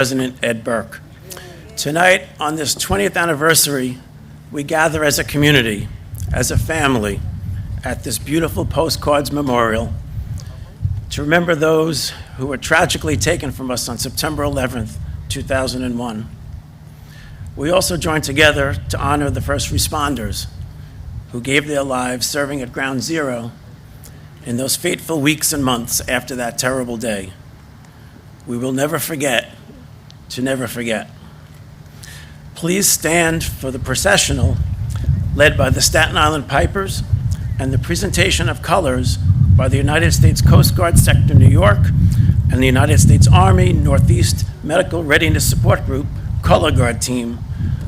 President Ed Burke. Tonight, on this 20th anniversary, we gather as a community, as a family, at this beautiful postcards memorial to remember those who were tragically taken from us on September 11th, 2001. We also join together to honor the first responders who gave their lives serving at Ground Zero in those fateful weeks and months after that terrible day. We will never forget to never forget. Please stand for the processional led by the Staten Island Pipers and the presentation of colors by the United States Coast Guard Sector New York and the United States Army Northeast Medical Readiness Support Group Color Guard Team,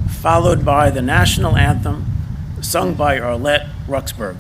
followed by the national anthem sung by Arlette Ruxberg.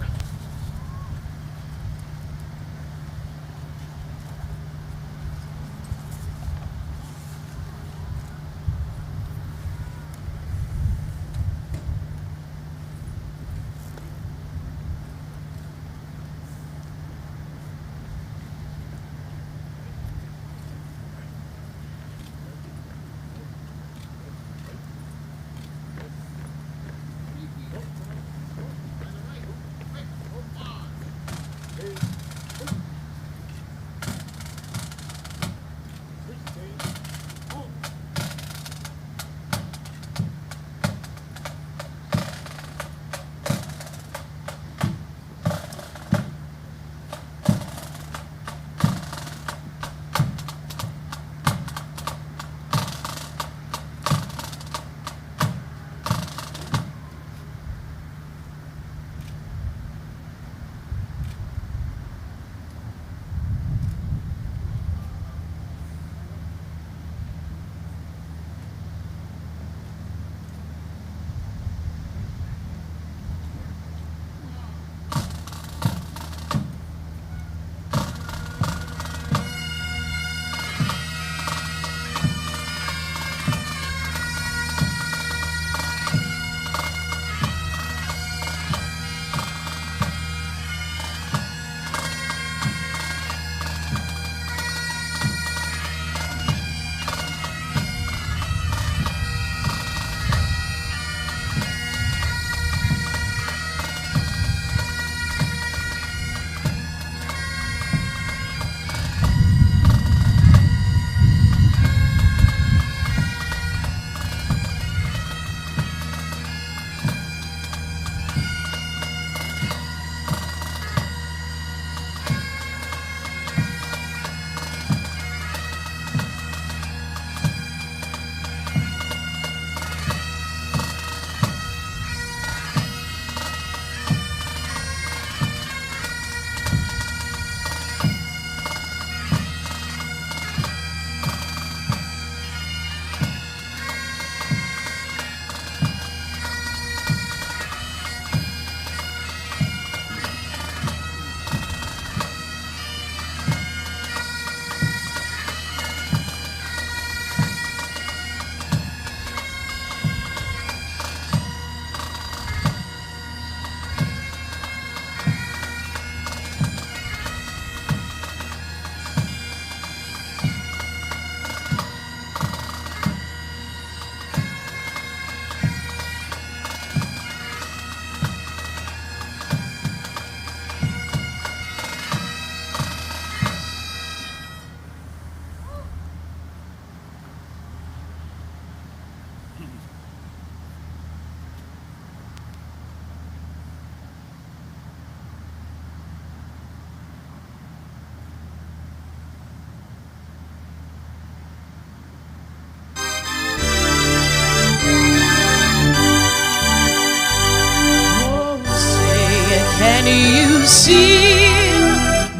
Can you see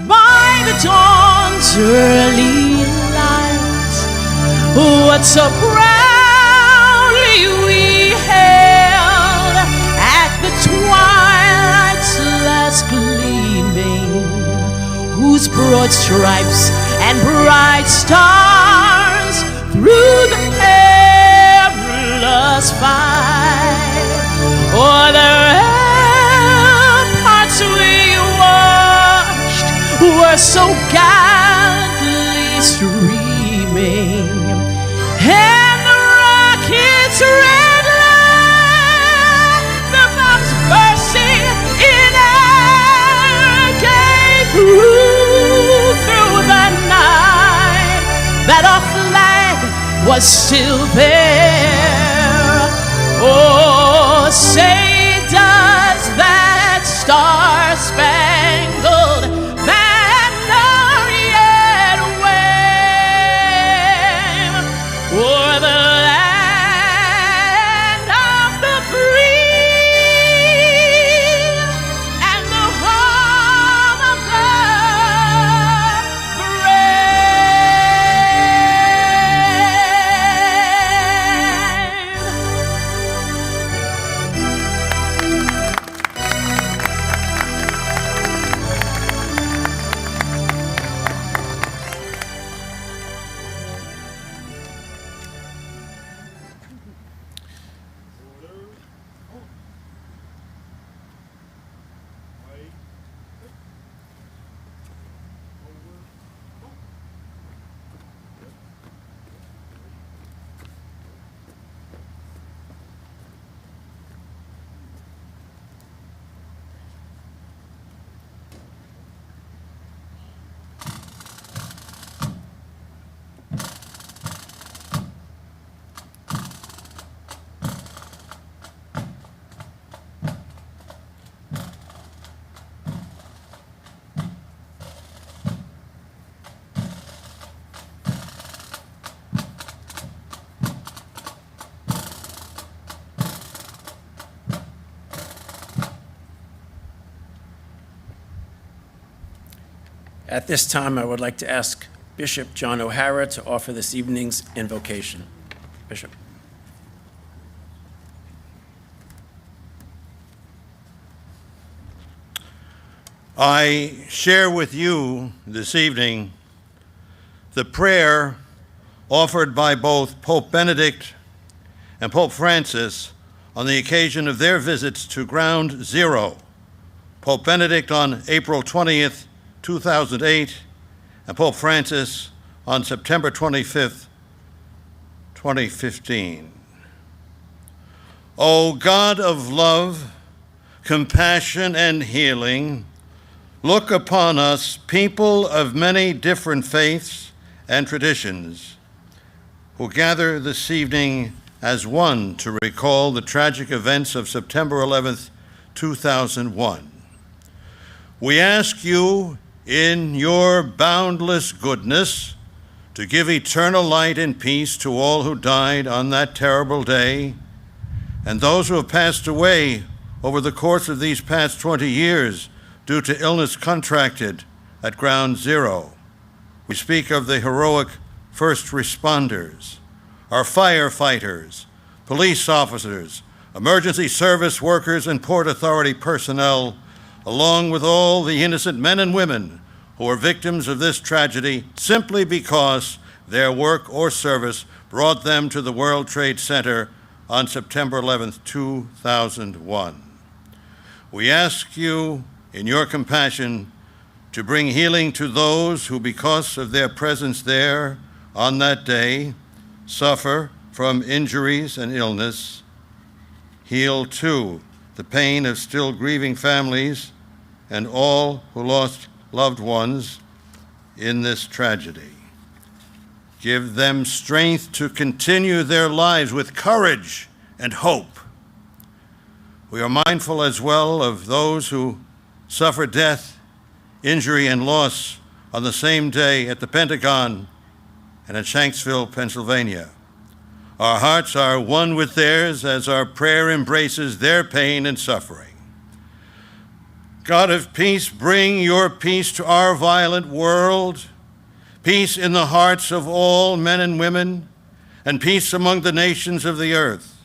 by the dawn's early light what so proudly we hailed at the twilight's last gleaming, whose broad stripes and bright stars through the perilous fight o'er the we watched were so gallantly streaming, red land, the bombs bursting in air came through the night, that our flag was still there. Oh, say does that star-spangled banner yet wave o'er the land of the free and the home of the At this time, I would like to ask Bishop John O'Hara to offer this evening's invocation. Bishop. I share with you this evening the prayer offered by both Pope Benedict and Pope Francis on the occasion of their visits to Ground Zero. Pope Benedict on April 20th, 2008, and Pope Francis on September 25th, 2015. O God of love, compassion, and healing, look upon us, people of many different faiths and traditions, who gather this evening as one to recall the tragic events of September 11th, 2001. We ask you, in your boundless goodness, to give eternal light and peace to all who died on that terrible day, and those who have passed away over the course of these past 20 years due to illness contracted at Ground Zero. We speak of the heroic first responders, our firefighters, police officers, emergency service workers, and Port Authority personnel, along with all the innocent men and women who are victims of this tragedy simply because their work or service brought them to the World Trade Center on September 11th, 2001. We ask you, in your compassion, to bring healing to those who, because of their presence there on that day, suffer from injuries and illness. Heal, too, the pain of still grieving families and all who lost loved ones in this tragedy. Give them strength to continue their lives with courage and hope. We are mindful as well of those who suffer death, injury, and loss on the same day at the Pentagon and at Shanksville, Pennsylvania. Our hearts are one with theirs as our prayer embraces their pain and suffering. God of peace, bring your peace to our violent world, peace in the hearts of all men and women, and peace among the nations of the earth.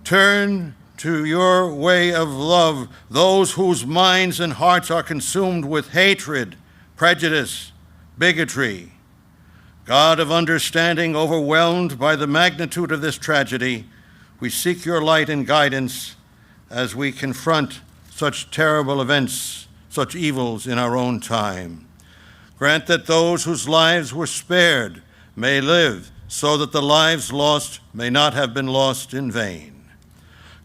Turn to your way of love those whose minds and hearts are consumed with hatred, prejudice, bigotry. God of understanding, overwhelmed by the magnitude of this tragedy, we seek your light and guidance as we confront such terrible events, such evils in our own time. Grant that those whose lives were spared may live so that the lives lost may not have been lost in vain.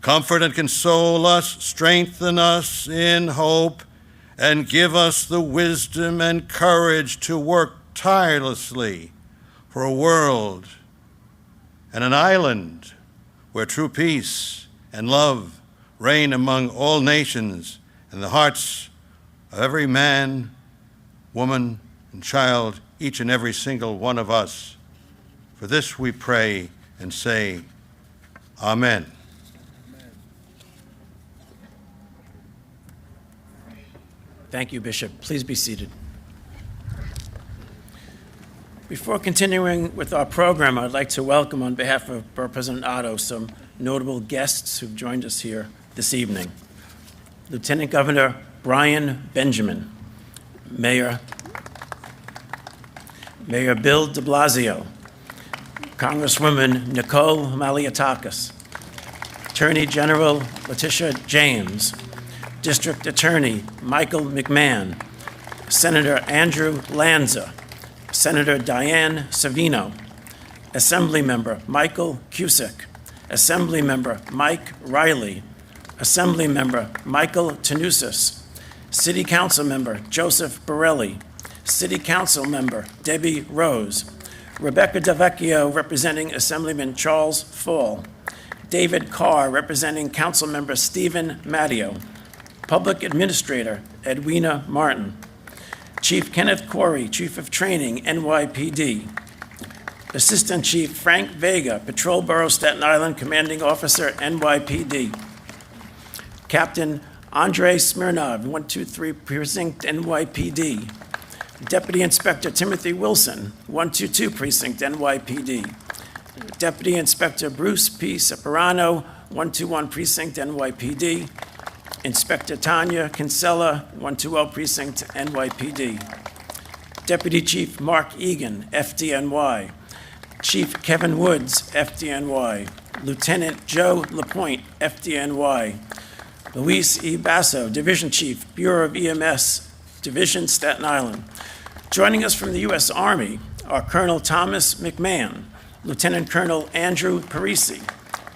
Comfort and console us, strengthen us in hope, and give us the wisdom and courage to work tirelessly for a world and an island where true peace and love reign among all nations in the hearts of every man, woman, and child, each and every single one of us. For this we pray and say, Amen. Thank you, Bishop. Please be seated. Before continuing with our program, I'd like to welcome, on behalf of Borough President Otto, some notable guests who've joined us here this evening. Lieutenant Governor Brian Benjamin, Mayor Bill de Blasio, Congresswoman Nicole Malliotakis, Attorney General Letitia James, District Attorney Michael McMahon, Senator Andrew Lanza, Senator Diane Savino, Assemblymember Michael Cusick, Assemblymember Mike Riley, Assemblymember Michael Tanusis, City Council Member Joseph Borelli, City Council Member Debbie Rose, Rebecca DeVecchio representing Assemblyman Charles Fall, David Carr representing Councilmember Stephen Matteo, Public Administrator Edwina Martin, Chief Kenneth Corey, Chief of Training, NYPD, Assistant Chief Frank Vega, Patrol Borough Staten Island Commanding Officer, NYPD, Captain Andrei Smirnov, 123 Precinct, NYPD, Deputy Inspector Timothy Wilson, 122 Precinct, NYPD, Deputy Inspector Bruce P. Separano, 121 Precinct, NYPD, Inspector Tanya Kinsella, 120 Precinct, NYPD. Deputy Chief Mark Egan, FDNY. Chief Kevin Woods, FDNY. Lieutenant Joe LaPointe, FDNY. Luis E. Basso, Division Chief, Bureau of EMS, Division, Staten Island. Joining us from the U.S. Army are Colonel Thomas McMahon, Lieutenant Colonel Andrew Parisi,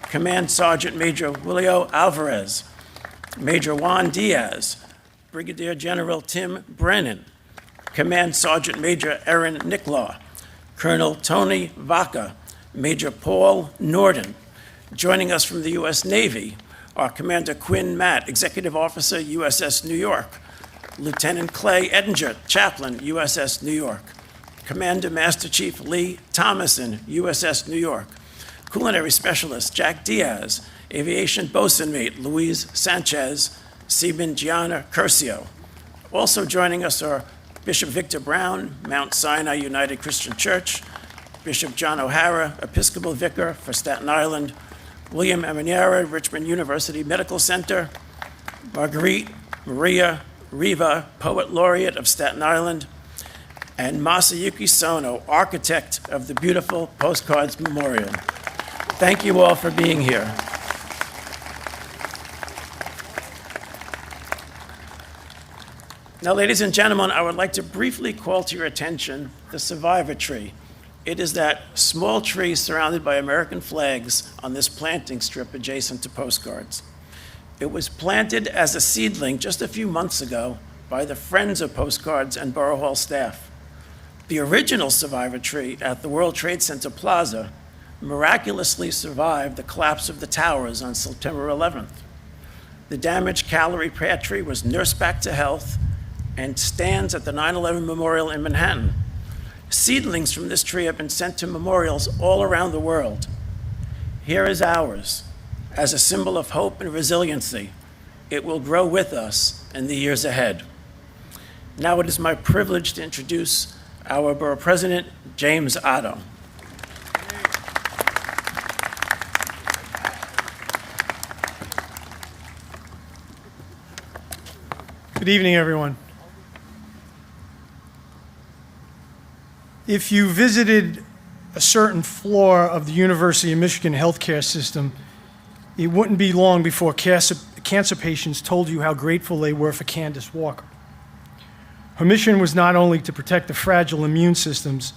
Command Sergeant Major Julio Alvarez, Major Juan Diaz, Brigadier General Tim Brennan, Command Sergeant Major Erin Nicklaw, Colonel Tony Vaca, Major Paul Norden. Joining us from the U.S. Navy are Commander Quinn Matt, Executive Officer, USS New York, Lieutenant Clay Edinger, Chaplain, USS New York, Commander Master Chief Lee Thomason, USS New York, Culinary Specialist Jack Diaz, Aviation Bosun Mate Luis Sanchez, Seaman Gianna Curcio. Also joining us are Bishop Victor Brown, Mount Sinai United Christian Church, Bishop John O'Hara, Episcopal Vicar for Staten Island, William Aminiera, Richmond University Medical Center, Marguerite Maria Riva, Poet Laureate of Staten Island, and Masayuki Sono, architect of the beautiful Postcards Memorial. Thank you all for being here. Now, ladies and gentlemen, I would like to briefly call to your attention the survivor tree. It is that small tree surrounded by American flags on this planting strip adjacent to Postcards. It was planted as a seedling just a few months ago by the Friends of Postcards and Borough Hall staff. The original survivor tree at the World Trade Center Plaza miraculously survived the collapse of the towers on September 11th. The damaged Callery pear tree was nursed back to health and stands at the 9/11 Memorial in Manhattan. Seedlings from this tree have been sent to memorials all around the world. Here is ours, as a symbol of hope and resiliency. It will grow with us in the years ahead. Now it is my privilege to introduce our Borough President, James Otto. Good evening, everyone. If you visited a certain floor of the University of Michigan healthcare system, it wouldn't be long before cancer patients told you how grateful they were for Candace Walker. Her mission was not only to protect the fragile immune systems,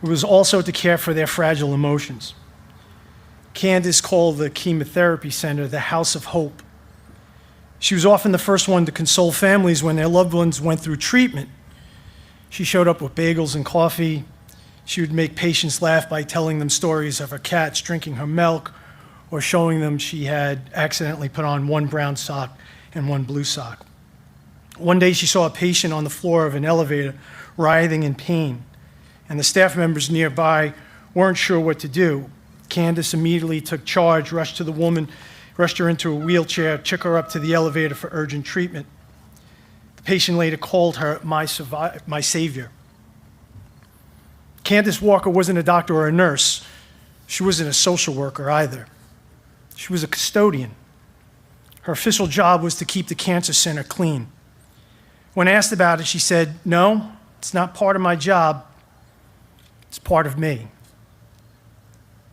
It was also to care for their fragile emotions. Candace called the chemotherapy center the House of Hope. She was often the first one to console families when their loved ones went through treatment. She showed up with bagels and coffee. She would make patients laugh by telling them stories of her cats drinking her milk or showing them she had accidentally put on one brown sock and one blue sock. One day she saw a patient on the floor of an elevator writhing in pain, and the staff members nearby weren't sure what to do. Candace immediately took charge, rushed to the woman, rushed her into a wheelchair, took her up to the elevator for urgent treatment. The patient later called her my savior. Candace Walker wasn't a doctor or a nurse. She wasn't a social worker either. She was a custodian. Her official job was to keep the cancer center clean. When asked about it, she said, "No, it's not part of my job. It's part of me."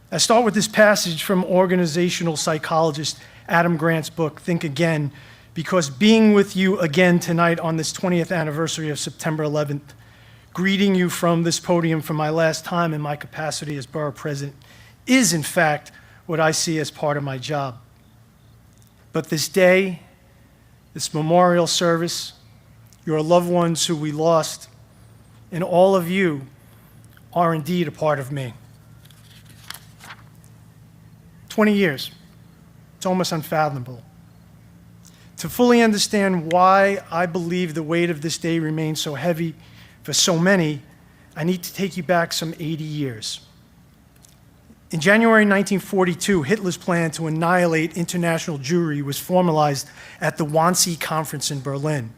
I start with this passage from organizational psychologist Adam Grant's book, Think Again, because being with you again tonight on this 20th anniversary of September 11th, greeting you from this podium for my last time in my capacity as Borough President, is in fact what I see as part of my job. But this day, this memorial service, your loved ones who we lost, and all of you are indeed a part of me. 20 years. It's almost unfathomable. To fully understand why I believe the weight of this day remains so heavy for so many, I need to take you back some 80 years. In January 1942, Hitler's plan to annihilate international Jewry was formalized at the Wannsee Conference in Berlin.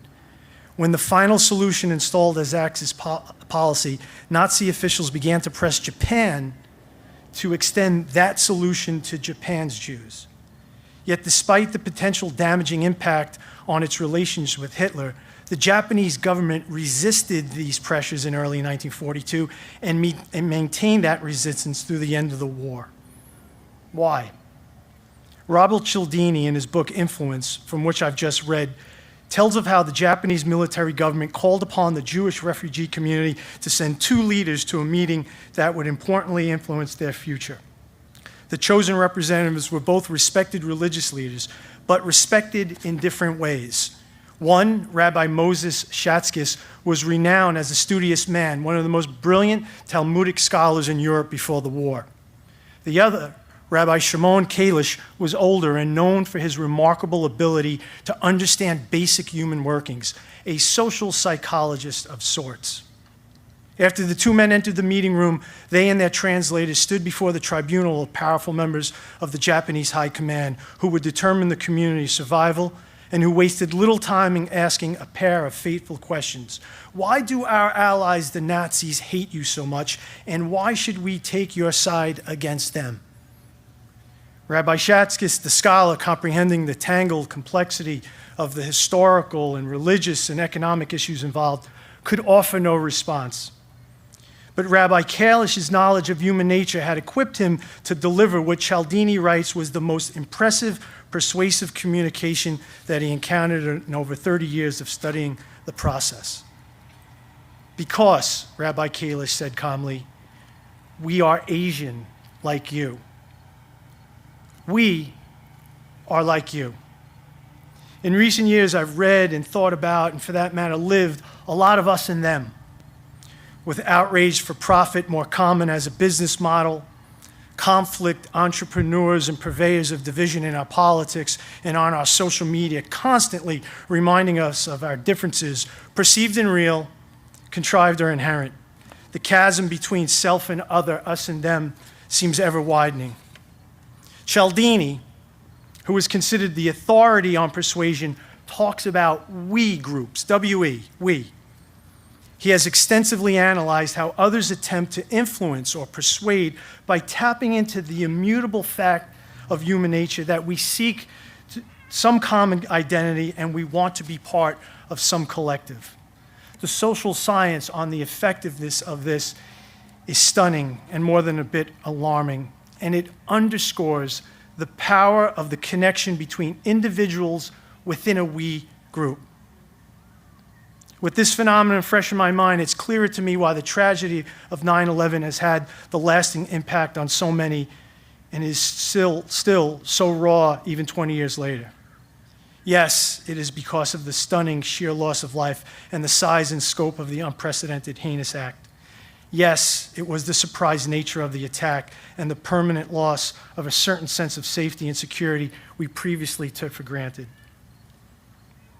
When the final solution installed as Axis policy, Nazi officials began to press Japan to extend that solution to Japan's Jews. Yet despite the potential damaging impact on its relations with Hitler, the Japanese government resisted these pressures in early 1942 and maintained that resistance through the end of the war. Why? Robert Cialdini, in his book Influence, from which I've just read, tells of how the Japanese military government called upon the Jewish refugee community to send two leaders to a meeting that would importantly influence their future. The chosen representatives were both respected religious leaders, but respected in different ways. One, Rabbi Moses Schatzkis, was renowned as a studious man, one of the most brilliant Talmudic scholars in Europe before the war. The other, Rabbi Shimon Kalish, was older and known for his remarkable ability to understand basic human workings, a social psychologist of sorts. After the two men entered the meeting room, they and their translators stood before the tribunal of powerful members of the Japanese High Command who would determine the community's survival and who wasted little time in asking a pair of fateful questions. Why do our allies, the Nazis, hate you so much, and why should we take your side against them? Rabbi Schatzkis, the scholar comprehending the tangled complexity of the historical and religious and economic issues involved, could offer no response. But Rabbi Kalish's knowledge of human nature had equipped him to deliver what Cialdini writes was the most impressive, persuasive communication that he encountered in over 30 years of studying the process. Because, Rabbi Kalish said calmly, we are Asian like you. We are like you. In recent years, I've read and thought about, and for that matter, lived a lot of us and them. With outrage for profit more common as a business model, conflict, entrepreneurs, and purveyors of division in our politics and on our social media constantly reminding us of our differences, perceived and real, contrived or inherent. The chasm between self and other, us and them, seems ever widening. Cialdini, who is considered the authority on persuasion, talks about we groups, W-E, we. He has extensively analyzed how others attempt to influence or persuade by tapping into the immutable fact of human nature that we seek some common identity and we want to be part of some collective. The social science on the effectiveness of this is stunning and more than a bit alarming, and it underscores the power of the connection between individuals within a we group. With this phenomenon fresh in my mind, it's clearer to me why the tragedy of 9/11 has had the lasting impact on so many and is still so raw even 20 years later. Yes, it is because of the stunning sheer loss of life and the size and scope of the unprecedented heinous act. Yes, it was the surprise nature of the attack and the permanent loss of a certain sense of safety and security we previously took for granted.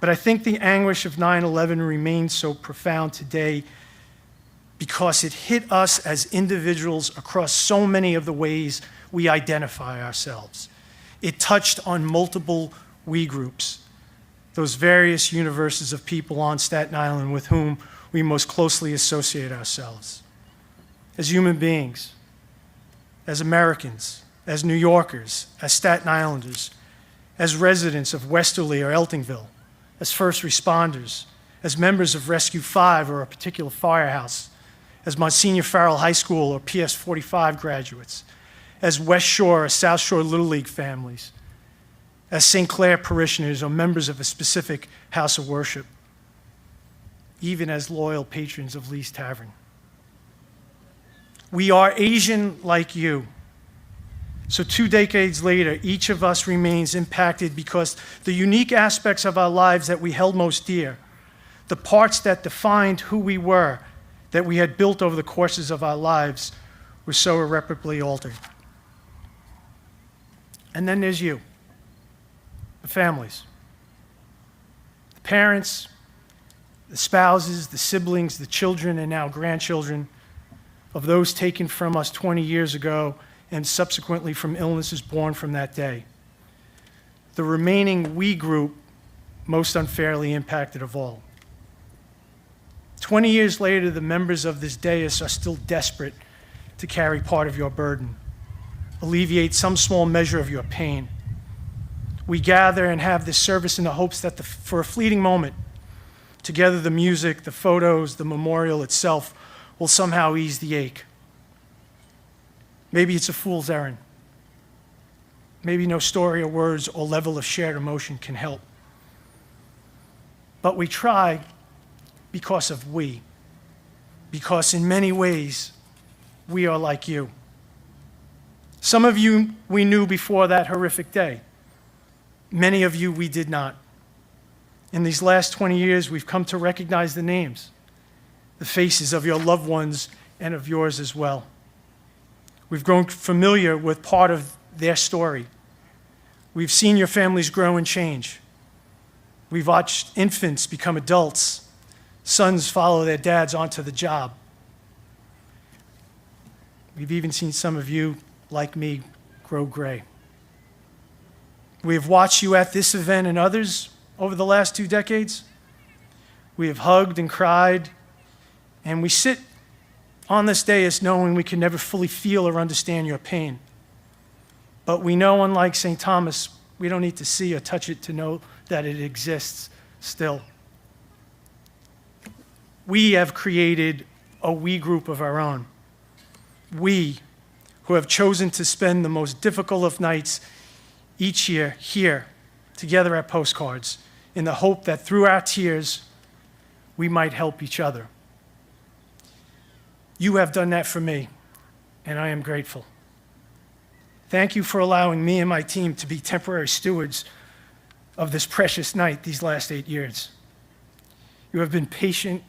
But I think the anguish of 9/11 remains so profound today because it hit us as individuals across so many of the ways we identify ourselves. It touched on multiple we groups, those various universes of people on Staten Island with whom we most closely associate ourselves. As human beings, as Americans, as New Yorkers, as Staten Islanders, as residents of Westerly or Eltingville, as first responders, as members of Rescue 5 or a particular firehouse, as Monsignor Farrell High School or PS 45 graduates, as West Shore or South Shore Little League families, as St. Clair parishioners or members of a specific house of worship, even as loyal patrons of Lee's Tavern. We are Asian like you. So 2 decades later, each of us remains impacted because the unique aspects of our lives that we held most dear, the parts that defined who we were, that we had built over the courses of our lives, were so irreparably altered. And then there's you, the families, the parents, the spouses, the siblings, the children, and now grandchildren of those taken from us 20 years ago and subsequently from illnesses born from that day. The remaining we group most unfairly impacted of all. 20 years later, the members of this dais are still desperate to carry part of your burden, alleviate some small measure of your pain. We gather and have this service in the hopes that for a fleeting moment, together the music, the photos, the memorial itself will somehow ease the ache. Maybe it's a fool's errand. Maybe no story or words or level of shared emotion can help. But we try because of we. Because in many ways, we are like you. Some of you we knew before that horrific day. Many of you we did not. In these last 20 years, we've come to recognize the names, the faces of your loved ones and of yours as well. We've grown familiar with part of their story. We've seen your families grow and change. We've watched infants become adults, sons follow their dads onto the job. We've even seen some of you, like me, grow gray. We have watched you at this event and others over the last 2 decades. We have hugged and cried, and we sit on this dais knowing we can never fully feel or understand your pain. But we know, unlike St. Thomas, we don't need to see or touch it to know that it exists still. We have created a we group of our own. We, who have chosen to spend the most difficult of nights each year here, together at Postcards, in the hope that through our tears, we might help each other. You have done that for me, and I am grateful. Thank you for allowing me and my team to be temporary stewards of this precious night these last 8 years. You have been patient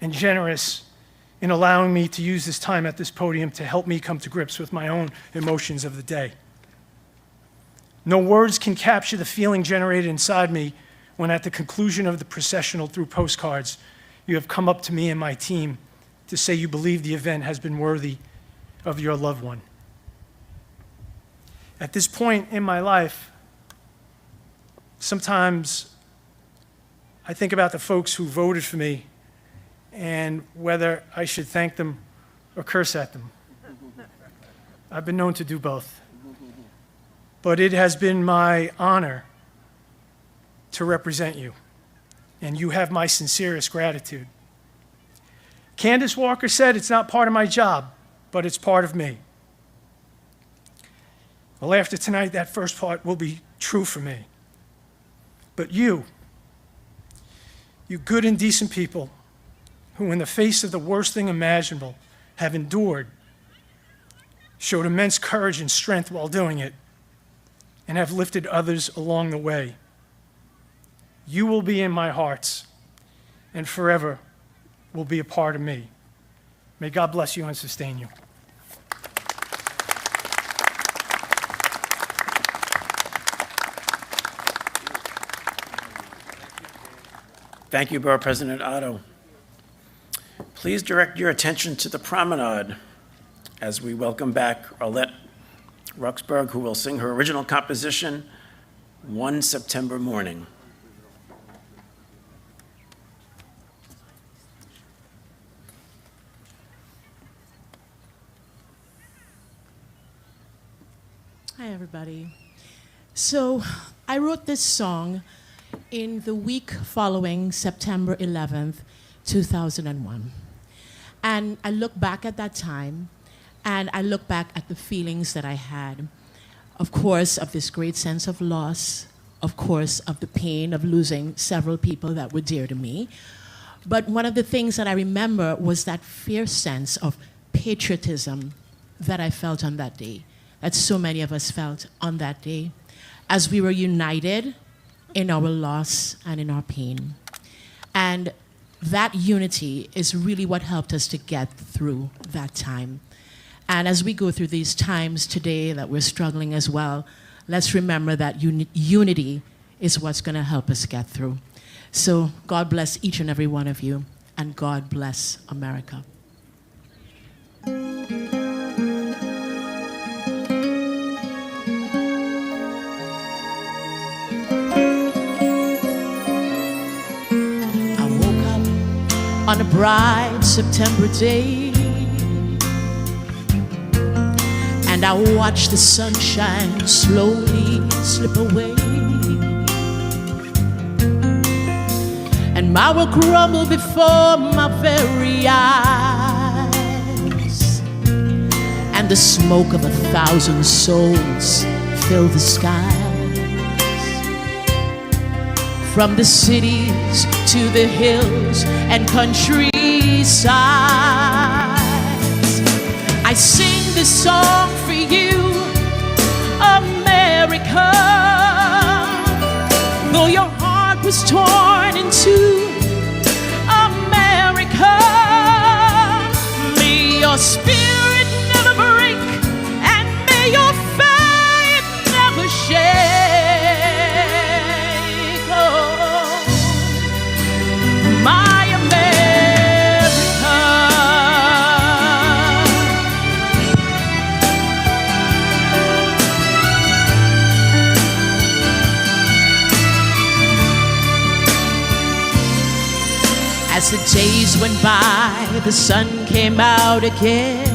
and generous in allowing me to use this time at this podium to help me come to grips with my own emotions of the day. No words can capture the feeling generated inside me when at the conclusion of the processional through Postcards, you have come up to me and my team to say you believe the event has been worthy of your loved one. At this point in my life, sometimes I think about the folks who voted for me and whether I should thank them or curse at them. I've been known to do both. But it has been my honor to represent you, and you have my sincerest gratitude. Candace Walker said, "It's not part of my job, but it's part of me." Well, after tonight, that first part will be true for me. But you You good and decent people who, in the face of the worst thing imaginable, have endured, showed immense courage and strength while doing it, and have lifted others along the way. You will be in my hearts and forever will be a part of me. May God bless you and sustain you. Thank you, Borough President Otto. Please direct your attention to the promenade as we welcome back Arlette Ruxberg, who will sing her original composition, One September Morning. Hi, everybody. So I wrote this song in the week following September 11th, 2001. And I look back at that time, and I look back at the feelings that I had, of course, of this great sense of loss, of course, of the pain of losing several people that were dear to me. But one of the things that I remember was that fierce sense of patriotism that I felt on that day, that so many of us felt on that day, as we were united in our loss and in our pain. And that unity is really what helped us to get through that time. And as we go through these times today that we're struggling as well, let's remember that unity is what's going to help us get through. So God bless each and every one of you, and God bless America. On a bright September day, and I watched the sunshine slowly slip away, and my world crumbled before my very eyes, and the smoke of 1,000 souls filled the skies. From the cities to the hills and countrysides, I sing this song for you, America. Though your heart was torn in two, America, may your spirit never break, and may your faith never shake. My America. As the days went by, the sun came out again,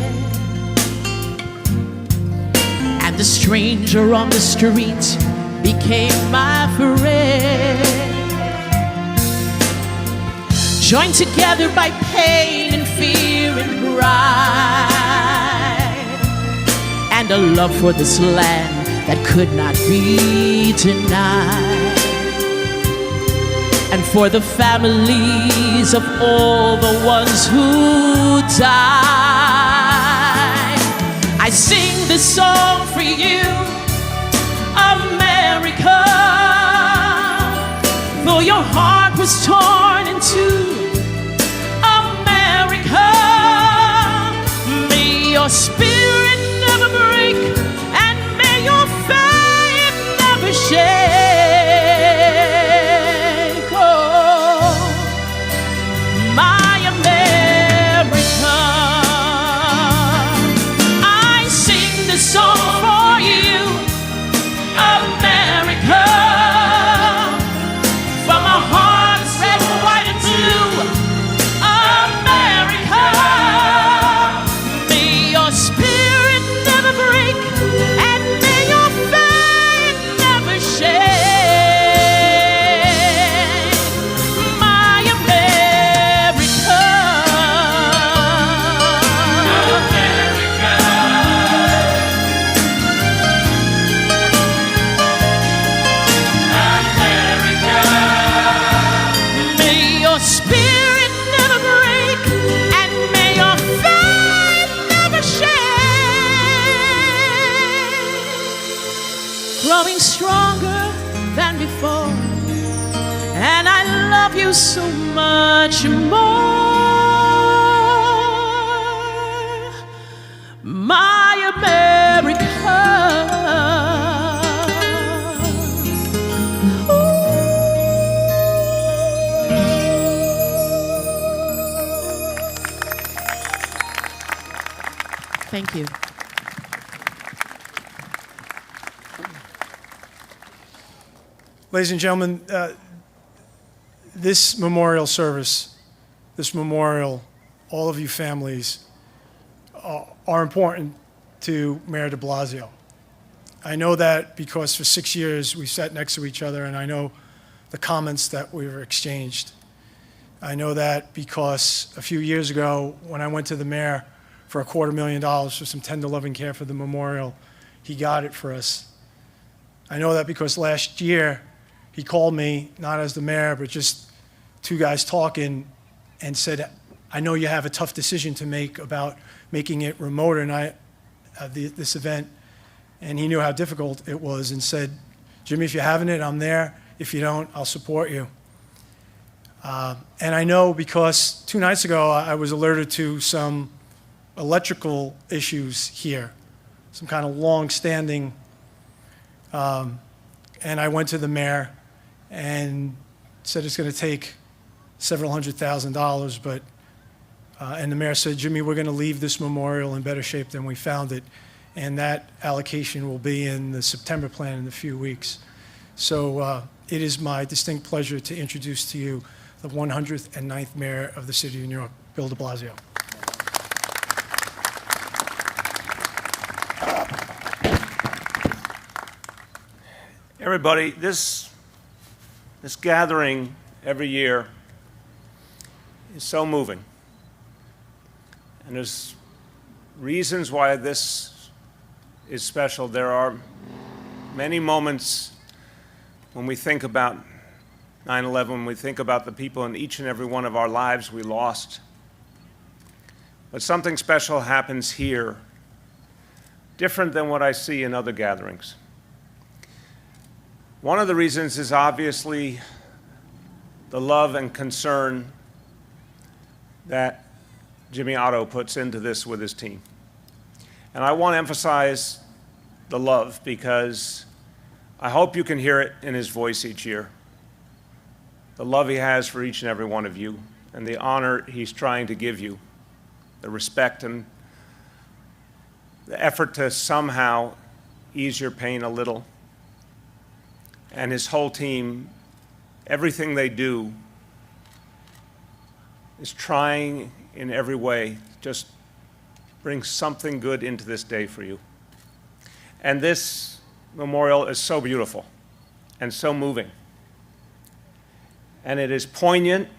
and the stranger on the street became my friend. Joined together by pain and fear and pride, and a love for this land that could not be denied. And for the families of all the ones who died, I sing this song for you, America. Though your heart was torn in two, may your spirit never break, and may your faith never shake. Oh, my America. I sing this song for you, America. From our hearts, red, white, and blue, America. Spirit growing stronger than before, and I love you so much more, my America. Thank you. Ladies and gentlemen, this memorial service, this memorial, all of you families, are important to Mayor de Blasio. I know that because for 6 years we sat next to each other, and I know the comments that we were exchanged. I know that because a few years ago, when I went to the mayor for $250,000 for some tender loving care for the memorial, he got it for us. I know that because last year he called me, not as the mayor, but just two guys talking, and said, I know you have a tough decision to make about making it remote this event, and he knew how difficult it was, and said, Jimmy, if you're having it, I'm there. If you don't, I'll support you. And I know because 2 nights ago I was alerted to some electrical issues here, some kind of long-standing, and I went to the mayor and said it's going to take several $100,000, but and the mayor said, Jimmy, we're going to leave this memorial in better shape than we found it, and that allocation will be in the September plan in a few weeks. So it is my distinct pleasure to introduce to you the 109th mayor of the city of New York, Bill de Blasio. Everybody, this gathering every year is so moving. And there's reasons why this is special. There are many moments when we think about 9/11, when we think about the people in each and every one of our lives we lost. But something special happens here, different than what I see in other gatherings. One of the reasons is obviously the love and concern that Jimmy Otto puts into this with his team. And I want to emphasize the love because I hope you can hear it in his voice each year. The love he has for each and every one of you and the honor he's trying to give you, the respect and the effort to somehow ease your pain a little. And his whole team, everything they do is trying in every way just bring something good into this day for you. And this memorial is so beautiful and so moving. And it is poignant,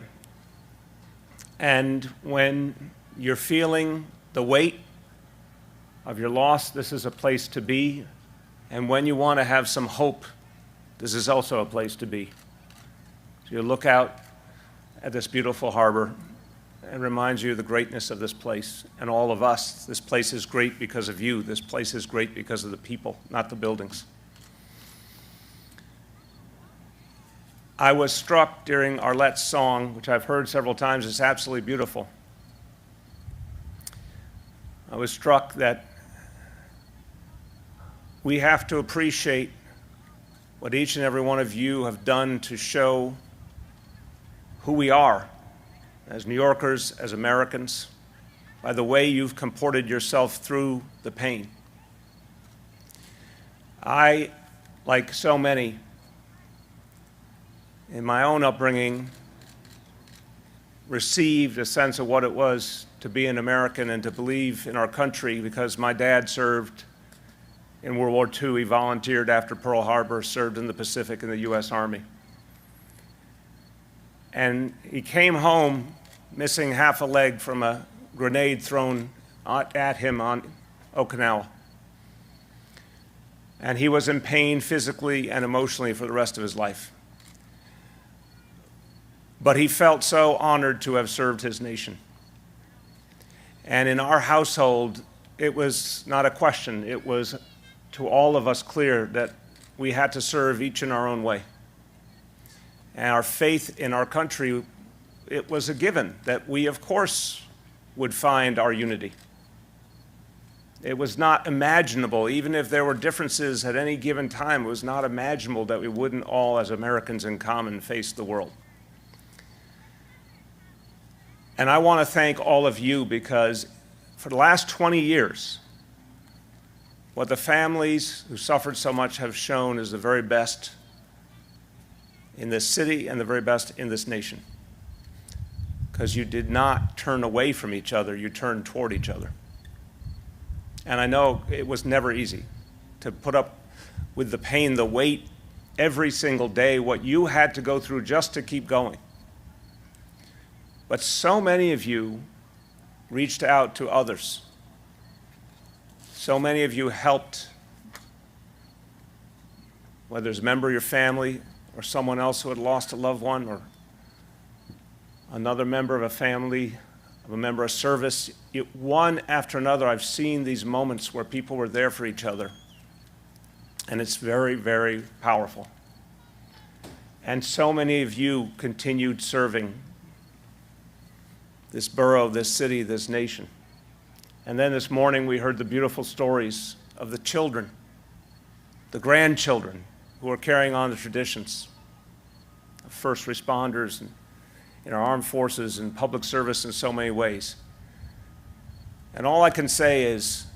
and when you're feeling the weight of your loss, this is a place to be. And when you want to have some hope, this is also a place to be. So you look out at this beautiful harbor and reminds you of the greatness of this place and all of us. This place is great because of you. This place is great because of the people, not the buildings. I was struck during Arlette's song, which I've heard several times, it's absolutely beautiful. I was struck that we have to appreciate what each and every one of you have done to show who we are as New Yorkers, as Americans, by the way you've comported yourself through the pain. I, like so many, in my own upbringing, received a sense of what it was to be an American and to believe in our country because my dad served in World War II. He volunteered after Pearl Harbor, served in the Pacific in the U.S. Army. And he came home missing half a leg from a grenade thrown at him on Okinawa. And he was in pain physically and emotionally for the rest of his life. But he felt so honored to have served his nation. And in our household, it was not a question. It was to all of us clear that we had to serve each in our own way. And our faith in our country, it was a given that we, of course, would find our unity. It was not imaginable, even if there were differences at any given time, it was not imaginable that we wouldn't all, as Americans in common, face the world. And I want to thank all of you because for the last 20 years, what the families who suffered so much have shown is the very best in this city and the very best in this nation. Because you did not turn away from each other, you turned toward each other. And I know it was never easy to put up with the pain, the weight, every single day, what you had to go through just to keep going. But so many of you reached out to others. So many of you helped, whether it's a member of your family or someone else who had lost a loved one or another member of a family, of a member of service. One after another, I've seen these moments where people were there for each other. And it's very, very powerful. And so many of you continued serving this borough, this city, this nation. And then this morning we heard the beautiful stories of the children, the grandchildren who are carrying on the traditions of first responders and in our armed forces and public service in so many ways. And all I can say is,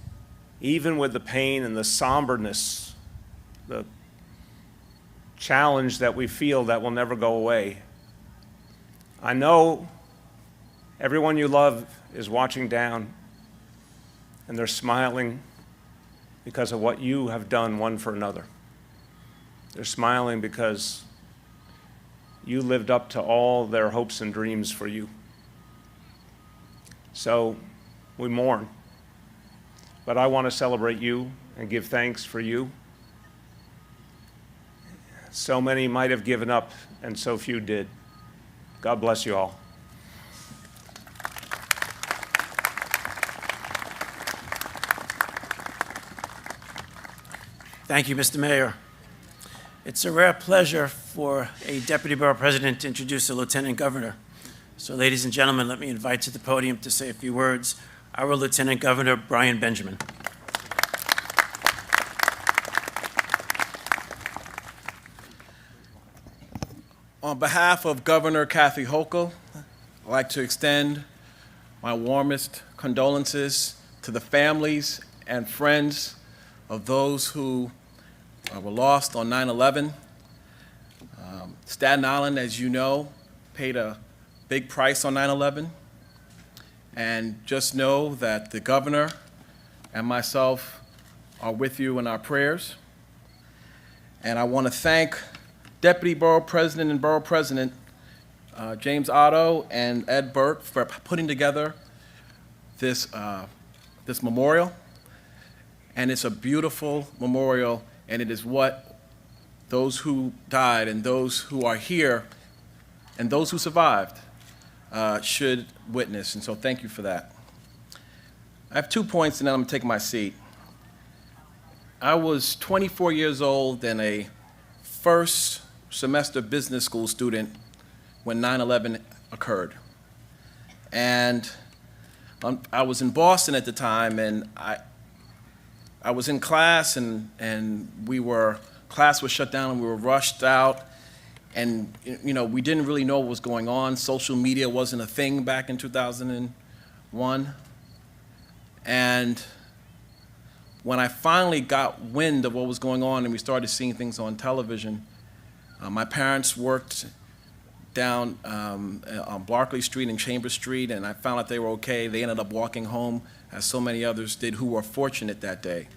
even with the pain and the somberness, the challenge that we feel that will never go away, I know everyone you love is watching down and they're smiling because of what you have done one for another. They're smiling because you lived up to all their hopes and dreams for you. So we mourn, but I want to celebrate you and give thanks for you. So many might have given up and so few did. God bless you all. Thank you, Mr. Mayor. It's a rare pleasure for a Deputy Borough President to introduce a Lieutenant Governor. So, ladies and gentlemen, let me invite to the podium to say a few words our Lieutenant Governor, Brian Benjamin. On behalf of Governor Kathy Hochul, I'd like to extend my warmest condolences to the families and friends of those who were lost on 9/11. Staten Island, as you know, paid a big price on 9/11. And just know that the governor and myself are with you in our prayers. And I want to thank Deputy Borough President and Borough President James Otto and Ed Burke for putting together this memorial. And it's a beautiful memorial, and it is what those who died and those who are here and those who survived should witness. And so thank you for that. I have 2 points, and then I'm going to take my seat. I was 24 years old and a first semester business school student when 9/11 occurred. And I was in Boston at the time, and I was in class, and class was shut down, and we were rushed out, and we didn't really know what was going on. Social media wasn't a thing back in 2001. And when I finally got wind of what was going on and we started seeing things on television, my parents worked down on Barclay Street and Chambers Street, and I found out they were okay. They ended up walking home, as so many others did who were fortunate that day.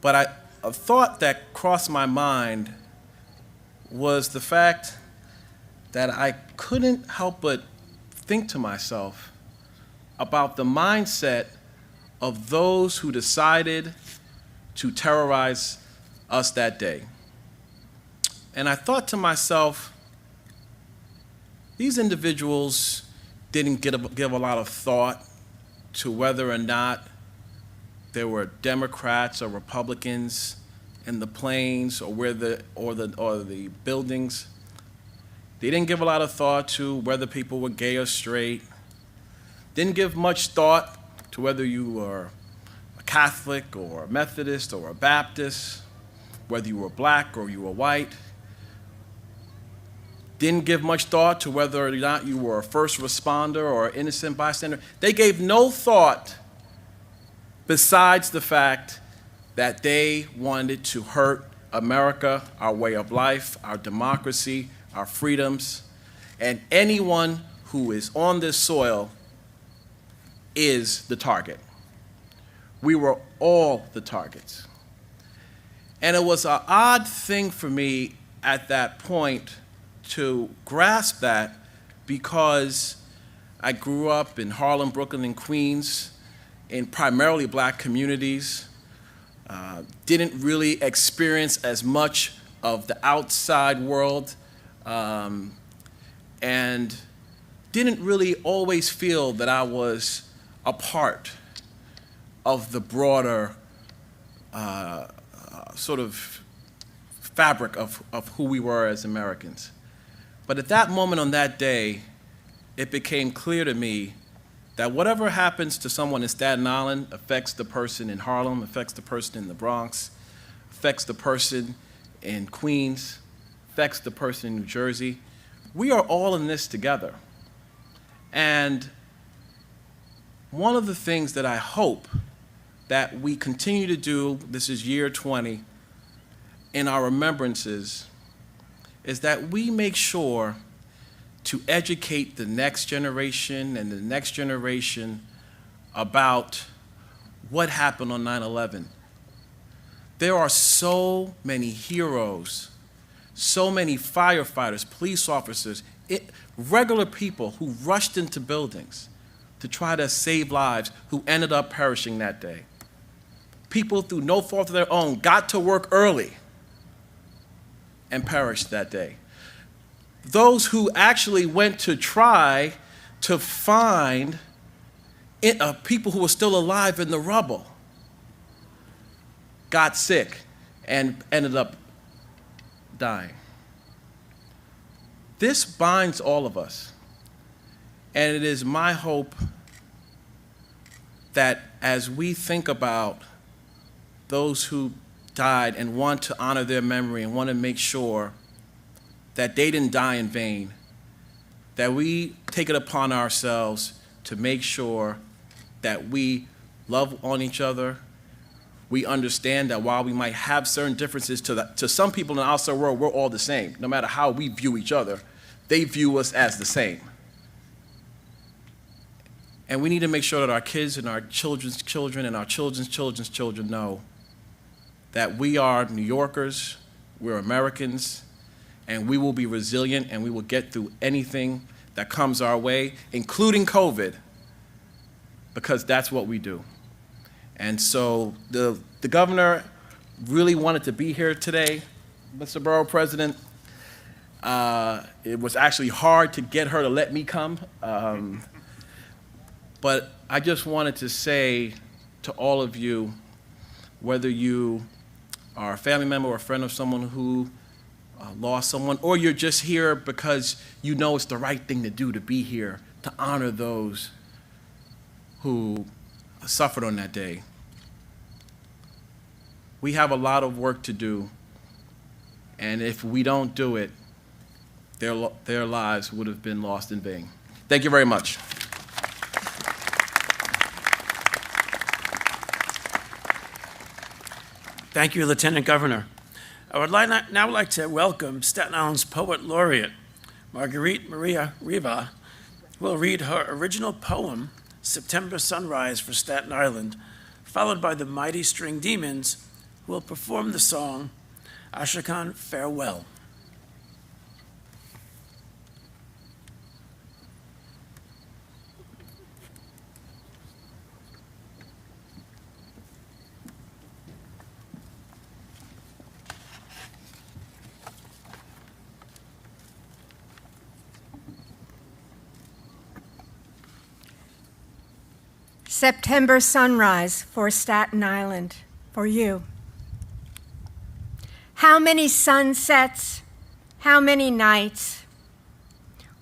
But a thought that crossed my mind was the fact that I couldn't help but think to myself about the mindset of those who decided to terrorize us that day. And I thought to myself, these individuals didn't give a lot of thought to whether or not there were Democrats or Republicans and the planes or the buildings. They didn't give a lot of thought to whether people were gay or straight. Didn't give much thought to whether you were a Catholic or a Methodist or a Baptist, whether you were black or you were white. Didn't give much thought to whether or not you were a first responder or an innocent bystander. They gave no thought besides the fact that they wanted to hurt America, our way of life, our democracy, our freedoms, and anyone who is on this soil is the target. We were all the targets. And it was an odd thing for me at that point to grasp that, because I grew up in Harlem, Brooklyn, and Queens in primarily black communities, didn't really experience as much of the outside world, and didn't really always feel that I was a part of the broader sort of fabric of who we were as Americans. But at that moment on that day, it became clear to me that whatever happens to someone in Staten Island affects the person in Harlem, affects the person in the Bronx, affects the person in Queens, affects the person in New Jersey. We are all in this together. And one of the things that I hope that we continue to do, this is year 20, in our remembrances, is that we make sure to educate the next generation and the next generation about what happened on 9/11. There are so many heroes, so many firefighters, police officers, regular people who rushed into buildings to try to save lives who ended up perishing that day. People through no fault of their own got to work early and perished that day. Those who actually went to try to find people who were still alive in the rubble got sick and ended up dying. This binds all of us, and it is my hope that as we think about those who died and want to honor their memory and want to make sure that they didn't die in vain, that we take it upon ourselves to make sure that we love on each other. We understand that while we might have certain differences to some people in the outside world, we're all the same. No matter how we view each other, they view us as the same. And we need to make sure that our kids and our children's children and our children's children's children know that we are New Yorkers, we're Americans, and we will be resilient and we will get through anything that comes our way, including COVID, because that's what we do. And so the governor really wanted to be here today, Mr. Borough President. It was actually hard to get her to let me come. But I just wanted to say to all of you, whether you are a family member or a friend of someone who lost someone, or you're just here because you know it's the right thing to do to be here, to honor those who suffered on that day. We have a lot of work to do, and if we don't do it, their lives would have been lost in vain. Thank you very much. Thank you, Lieutenant Governor. I would now like to welcome Staten Island's Poet Laureate, Marguerite Maria Riva, who will read her original poem, September Sunrise for Staten Island, followed by the Mighty String Demons, who will perform the song, Ashakan Farewell. September sunrise for Staten Island, for you. How many sunsets, how many nights?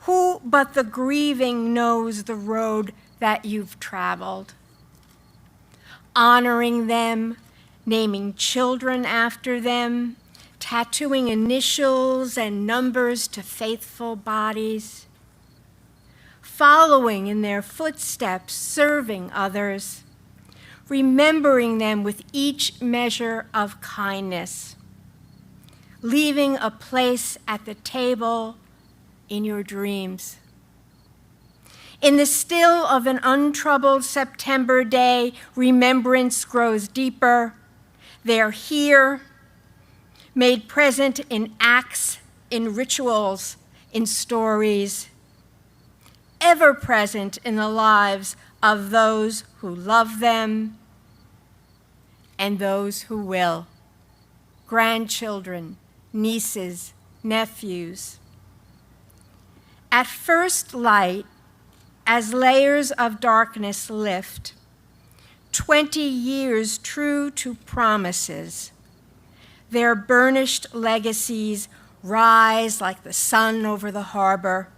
Who but the grieving knows the road that you've traveled? Honoring them, naming children after them, tattooing initials and numbers to faithful bodies, following in their footsteps, serving others, remembering them with each measure of kindness, leaving a place at the table in your dreams. In the still of an untroubled September day, remembrance grows deeper. They're here, made present in acts, in rituals, in stories, ever present in the lives of those who love them and those who will, grandchildren, nieces, nephews. At first light, as layers of darkness lift, 20 years true to promises, their burnished legacies rise like the sun over the harbor,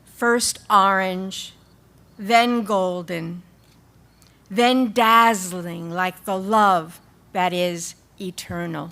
first orange, then golden, then dazzling like the love that is eternal.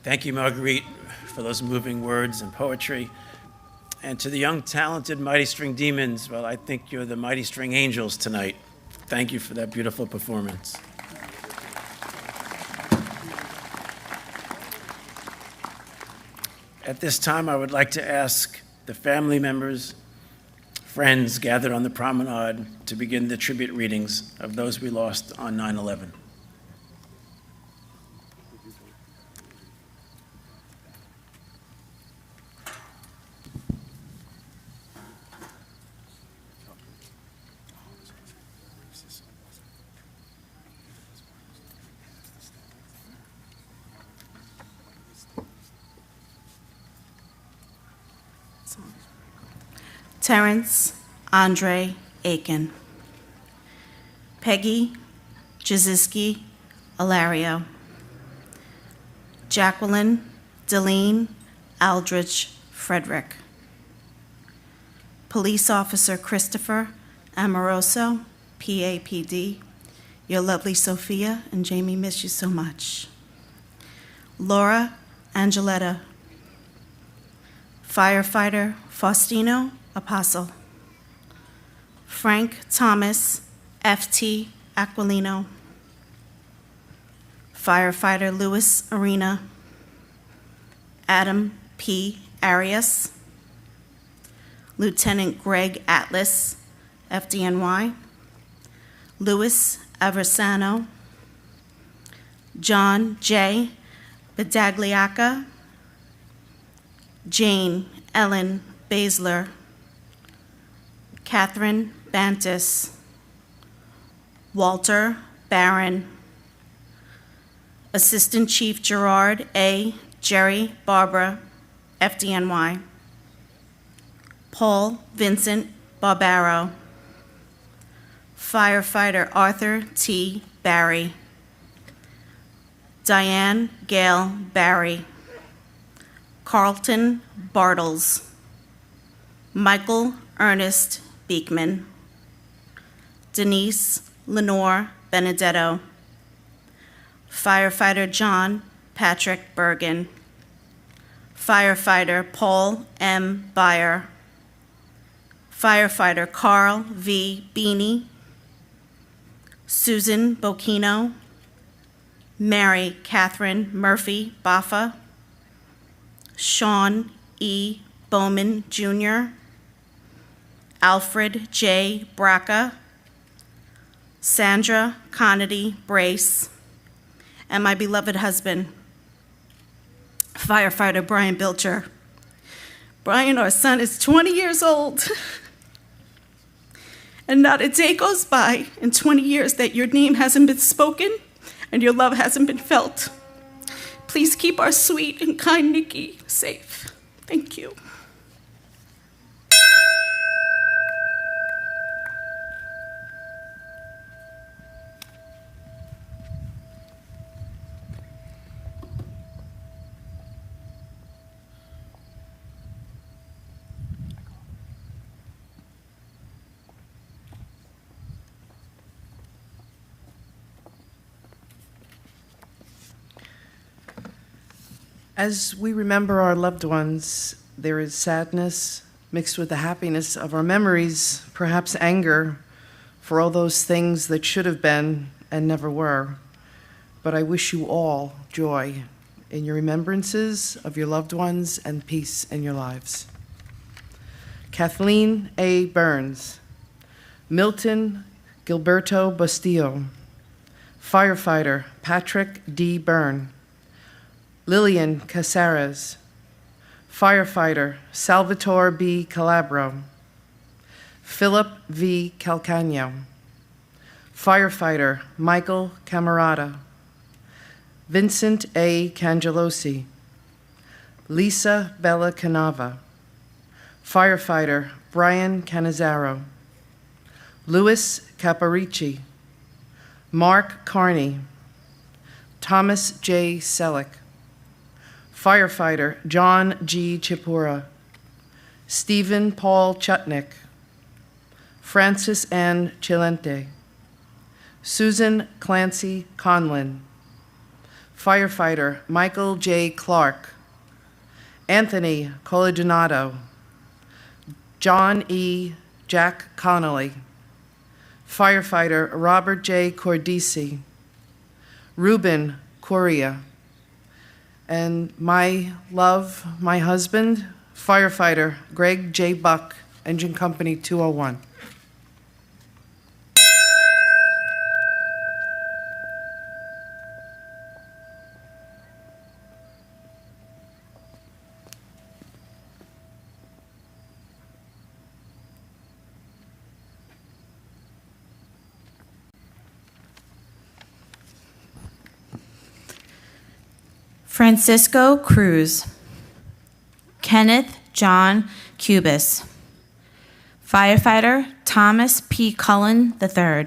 Thank you, Marguerite, for those moving words and poetry. And to the young, talented Mighty String Demons, well, I think you're the Mighty String Angels tonight. Thank you for that beautiful performance. At this time, I would like to ask the family members, friends gathered on the promenade to begin the tribute readings of those we lost on 9/11. Terrence Andre Aiken. Peggy Jaziski Alario. Jacqueline Deline Aldrich Frederick. Police Officer Christopher Amoroso, PAPD. Your lovely Sophia and Jamie miss you so much. Laura Angeletta. Firefighter Faustino Apostle. Frank Thomas, FT Aquilino. Firefighter Louis Arena. Adam P. Arias. Lieutenant Greg Atlas, FDNY. Louis Aversano. John J. Bedagliaca. Jane Ellen Basler. Catherine Bantis. Walter Barron. Assistant Chief Gerard A. Jerry Barbara, FDNY. Paul Vincent Barbaro. Firefighter Arthur T. Barry. Diane Gail Barry. Carlton Bartles. Michael Ernest Beekman. Denise Lenore Benedetto. Firefighter John Patrick Bergen. Firefighter Paul M. Byer. Firefighter Carl V. Beanie. Susan Bocchino. Mary Catherine Murphy Baffa. Sean E. Bowman, Jr. Alfred J. Braca. Sandra Conady Brace. And my beloved husband, Firefighter Brian Bilcher. Brian, our son, is 20 years old. And not a day goes by in 20 years that your name hasn't been spoken and your love hasn't been felt. Please keep our sweet and kind Nikki safe. Thank you. As we remember our loved ones, there is sadness mixed with the happiness of our memories, perhaps anger for all those things that should have been and never were. But I wish you all joy in your remembrances of your loved ones and peace in your lives. Kathleen A. Burns. Milton Gilberto Bustillo. Firefighter Patrick D. Byrne. Lillian Casares. Firefighter Salvatore B. Calabro. Philip V. Calcagno. Firefighter Michael Camarata. Vincent A. Cangelosi. Lisa Bella Canava. Firefighter Brian Canizaro. Louis Caparici. Mark Carney. Thomas J. Selleck. Firefighter John G. Chipura. Stephen Paul Chutnick. Francis N. Chilente. Susan Clancy Conlin. firefighter Michael J. Clark, Anthony Coladonato, John E. Jack Connolly, firefighter Robert J. Cordisi, Ruben Correa, and my love, my husband, firefighter Greg J. Buck, Engine Company 201. Francisco Cruz, Kenneth John Cubis, firefighter Thomas P. Cullen III,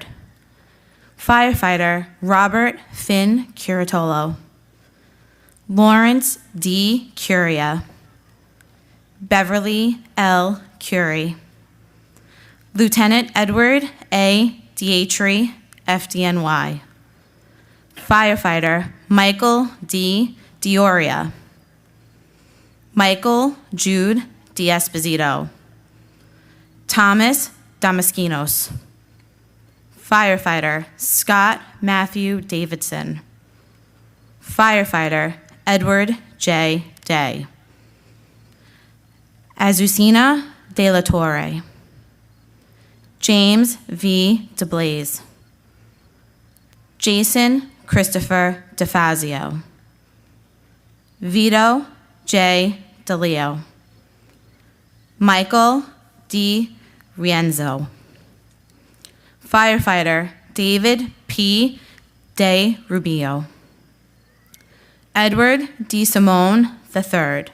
firefighter Robert Finn Curatolo, Lawrence D. Curia, Beverly L. Curie, Lieutenant Edward A. Dietri, FDNY, firefighter Michael D. Dioria, Michael Jude D'Esposito, Thomas Damaskinos, firefighter Scott Matthew Davidson, firefighter Edward J. Day, Azucena De La Torre, James V. DeBlaze, Jason Christopher DeFazio, Vito J. DeLeo, Michael D. Rienzo, firefighter David P. De Rubio, Edward D. Simone III,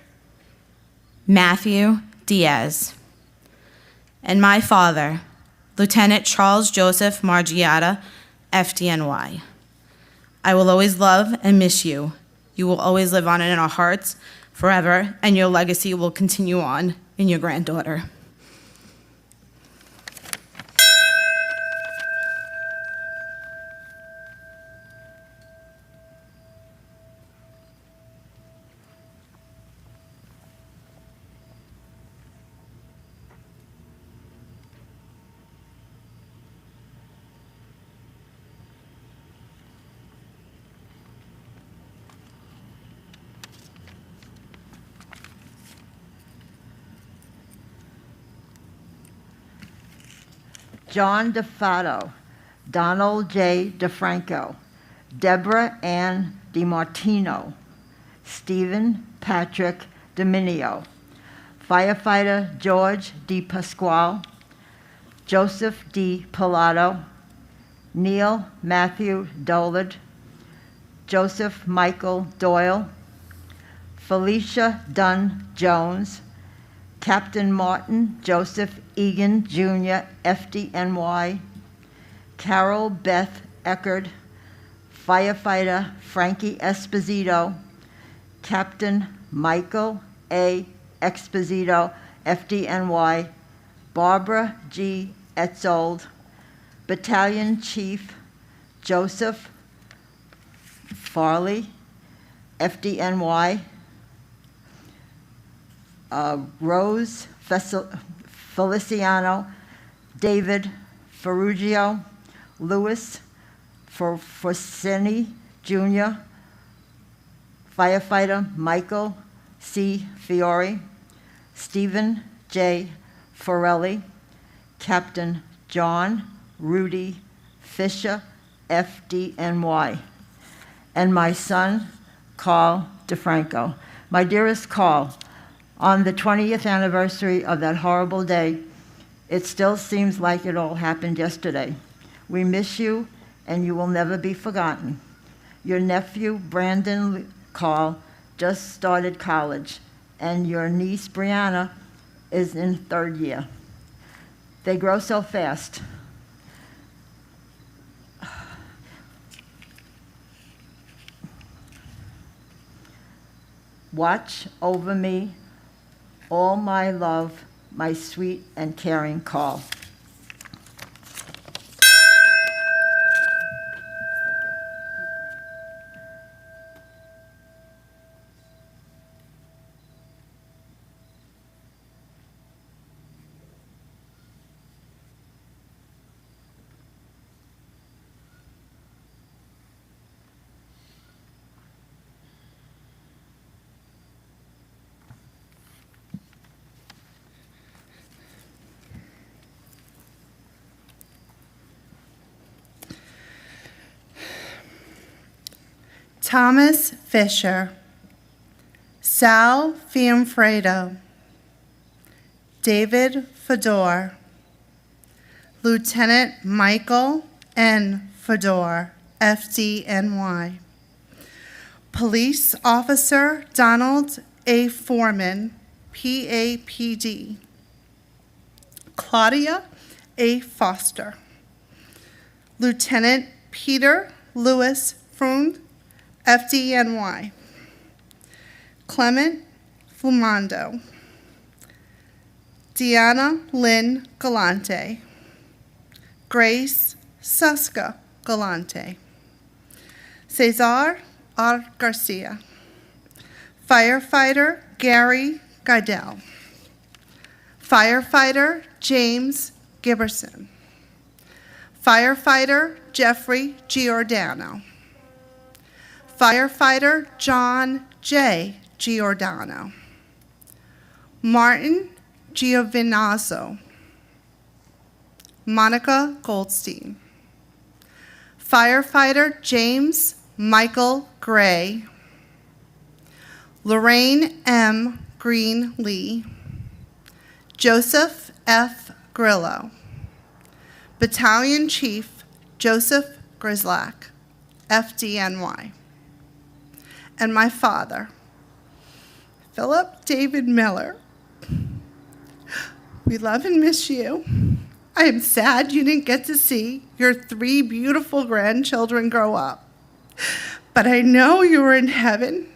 Matthew Diaz, and my father, Lieutenant Charles Joseph Margiata, FDNY. I will always love and miss you. You will always live on in our hearts forever, and your legacy will continue on in your granddaughter. John DeFato, Donald J. DeFranco, Deborah Ann DiMartino, Stephen Patrick Dominio, firefighter George D. Pasquale, Joseph D. Pilato, Neil Matthew Dollard, Joseph Michael Doyle, Felicia Dunn Jones, Captain Martin Joseph Egan, Jr., FDNY, Carol Beth Eckerd, firefighter Frankie Esposito, Captain Michael A. Exposito, FDNY, Barbara G. Etzold, Battalion Chief Joseph Farley, FDNY, Rose Feliciano, David Ferrugio, Louis Forseni Jr., firefighter Michael C. Fiore, Stephen J. Forelli, Captain John Rudy Fisher, FDNY, and my son, Carl DeFranco. My dearest Carl, on the 20th anniversary of that horrible day, it still seems like it all happened yesterday. We miss you, and you will never be forgotten. Your nephew, Brandon Carl, just started college, and your niece, Brianna, is in third year. They grow so fast. Watch over me, all my love, my sweet and caring Carl. Thomas Fisher, Sal Fiamfredo, David Fedor, Lieutenant Michael N. Fedor, FDNY, Police Officer Donald A. Foreman, PAPD, Claudia A. Foster, Lieutenant Peter Lewis Frund, FDNY, Clement Fumando, Deanna Lynn Galante, Grace Suska Galante, Cesar R. Garcia, Firefighter Gary Guidell, Firefighter James Giberson, Firefighter Jeffrey Giordano, Firefighter John J. Giordano, Martin Giovinazzo, Monica Goldstein, Firefighter James Michael Gray, Lorraine M. Green Lee, Joseph F. Grillo, Battalion Chief Joseph Grislak, FDNY, and my father, Philip David Miller. We love and miss you. I am sad you didn't get to see your 3 beautiful grandchildren grow up. But I know you are in heaven,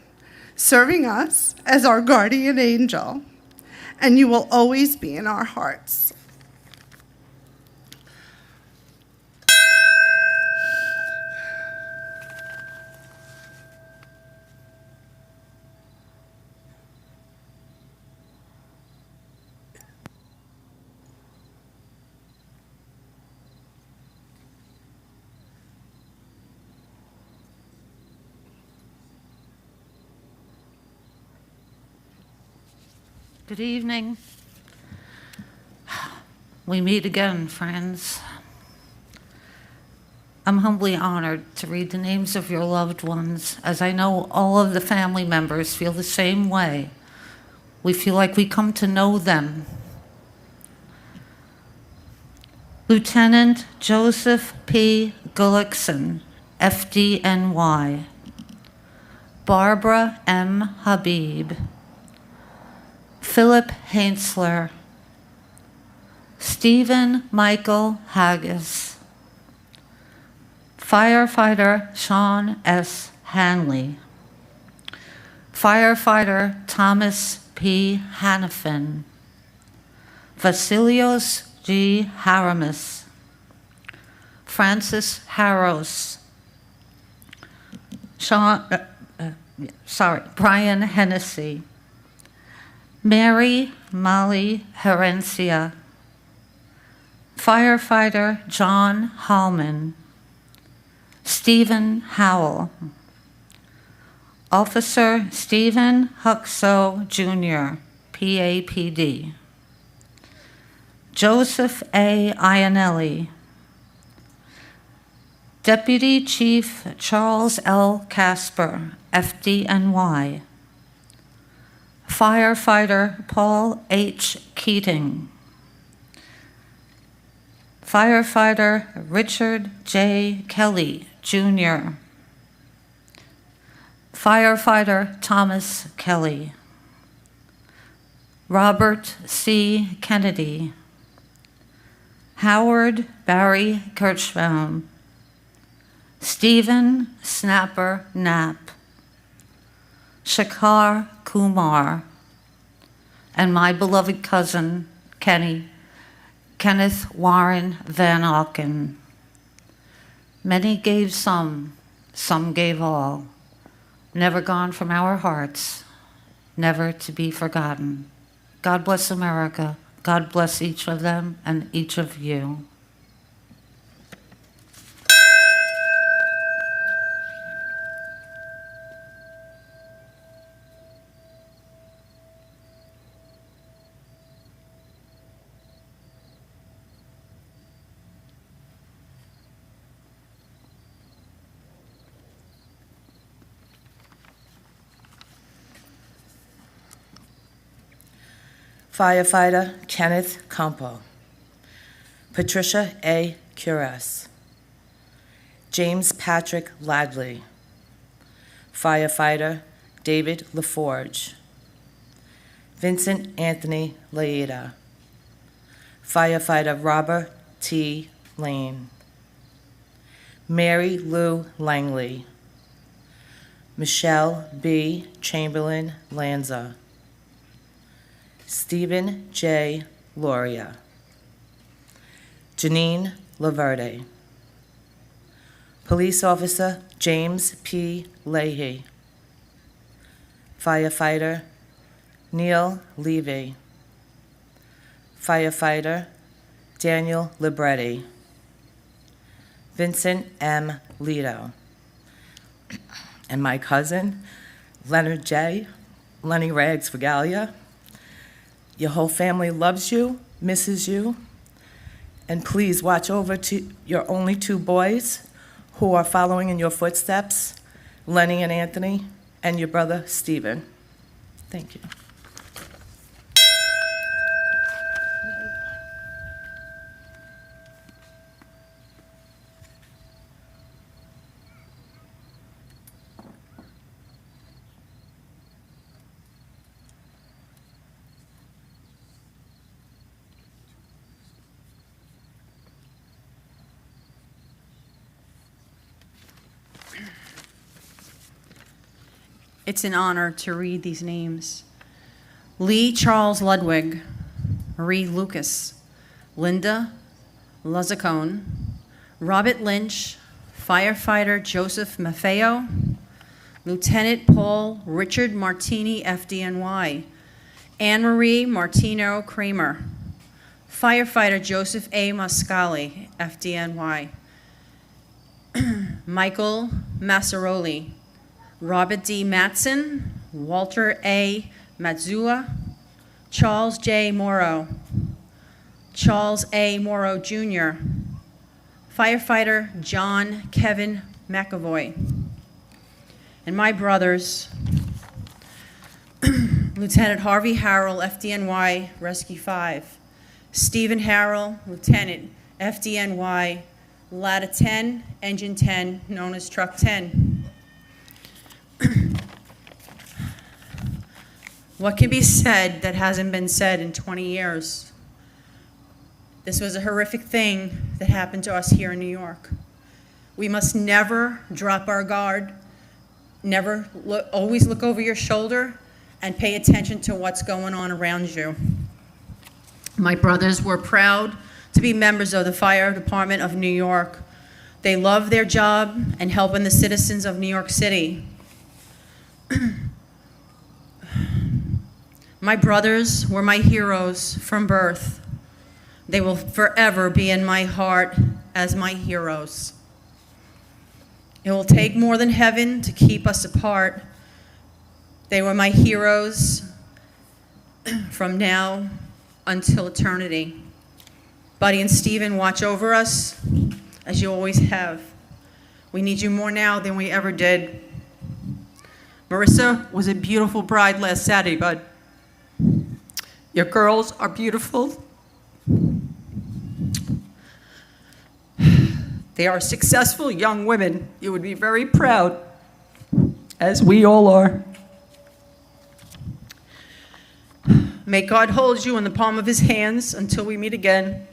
serving us as our guardian angel, and you will always be in our hearts. Good evening. We meet again, friends. I'm humbly honored to read the names of your loved ones, as I know all of the family members feel the same way. We feel like we come to know them. Lieutenant Joseph P. Gullickson, FDNY. Barbara M. Habib. Philip Hainsler, Stephen Michael Haggis, Firefighter Sean S. Hanley, Firefighter Thomas P. Hannafin, Vasilios G. Haramis, Francis Harros, Brian Hennessy, Mary Molly Herencia, Firefighter John Hallman, Stephen Howell, Officer Stephen Huxo Jr., PAPD, Joseph A. Ionelli, Deputy Chief Charles L. Casper, FDNY, Firefighter Paul H. Keating, Firefighter Richard J. Kelly, Jr., Firefighter Thomas Kelly, Robert C. Kennedy, Howard Barry Kirschbaum, Stephen Snapper Knapp, Shekhar Kumar, and my beloved cousin, Kenneth Warren Van Auken. Many gave some gave all, never gone from our hearts, never to be forgotten. God bless America. God bless each of them and each of you. Firefighter Kenneth Campo. Patricia A. Cures. James Patrick Ladley. Firefighter David LaForge. Vincent Anthony Laeta. Firefighter Robert T. Lane. Mary Lou Langley. Michelle B. Chamberlain Lanza. Stephen J. Loria. Janine Laverde. Police Officer James P. Leahy. Firefighter Neil Levy. Firefighter Daniel Libretti. Vincent M. Lito. And my cousin, Leonard J. Lenny Rags Regalia. Your whole family loves you, misses you, and please watch over to your only two boys who are following in your footsteps, Lenny and Anthony, and your brother, Stephen. Thank you. It's an honor to read these names. Lee Charles Ludwig, Marie Lucas, Linda Lazacone, Robert Lynch, Firefighter Joseph Maffeo, Lieutenant Paul Richard Martini, FDNY, Anne Marie Martino Kramer, Firefighter Joseph A. Mascali, FDNY, Michael Massaroli, Robert D. Matson, Walter A. Mazzua, Charles J. Morrow, Charles A. Morrow Jr., Firefighter John Kevin McAvoy, and my brothers, Lieutenant Harvey Harrell, FDNY, Rescue 5, Stephen Harrell, Lieutenant, FDNY, Ladder 10, Engine 10, known as Truck 10. What can be said that hasn't been said in 20 years? This was a horrific thing that happened to us here in New York. We must never drop our guard, always look over your shoulder and pay attention to what's going on around you. My brothers were proud to be members of the Fire Department of New York. They love their job and helping the citizens of New York City. My brothers were my heroes from birth. They will forever be in my heart as my heroes. It will take more than heaven to keep us apart. They were my heroes from now until eternity. Buddy and Stephen, watch over us as you always have. We need you more now than we ever did. Marissa was a beautiful bride last Saturday, Bud. Your girls are beautiful. They are successful young women. You would be very proud, as we all are. May God hold you in the palm of his hands until we meet again.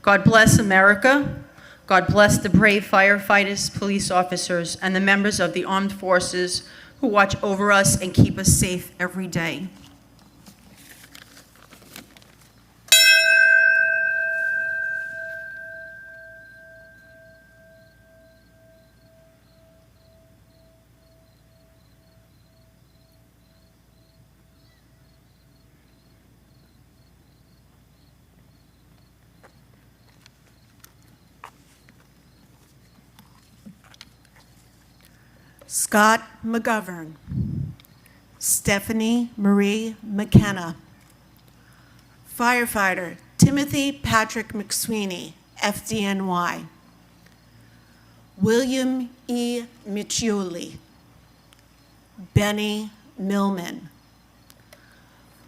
God bless America. God bless the brave firefighters, police officers, and the members of the armed forces who watch over us and keep us safe every day. Scott McGovern, Stephanie Marie McKenna, Firefighter Timothy Patrick McSweeney, FDNY, William E. Michioli, Benny Millman,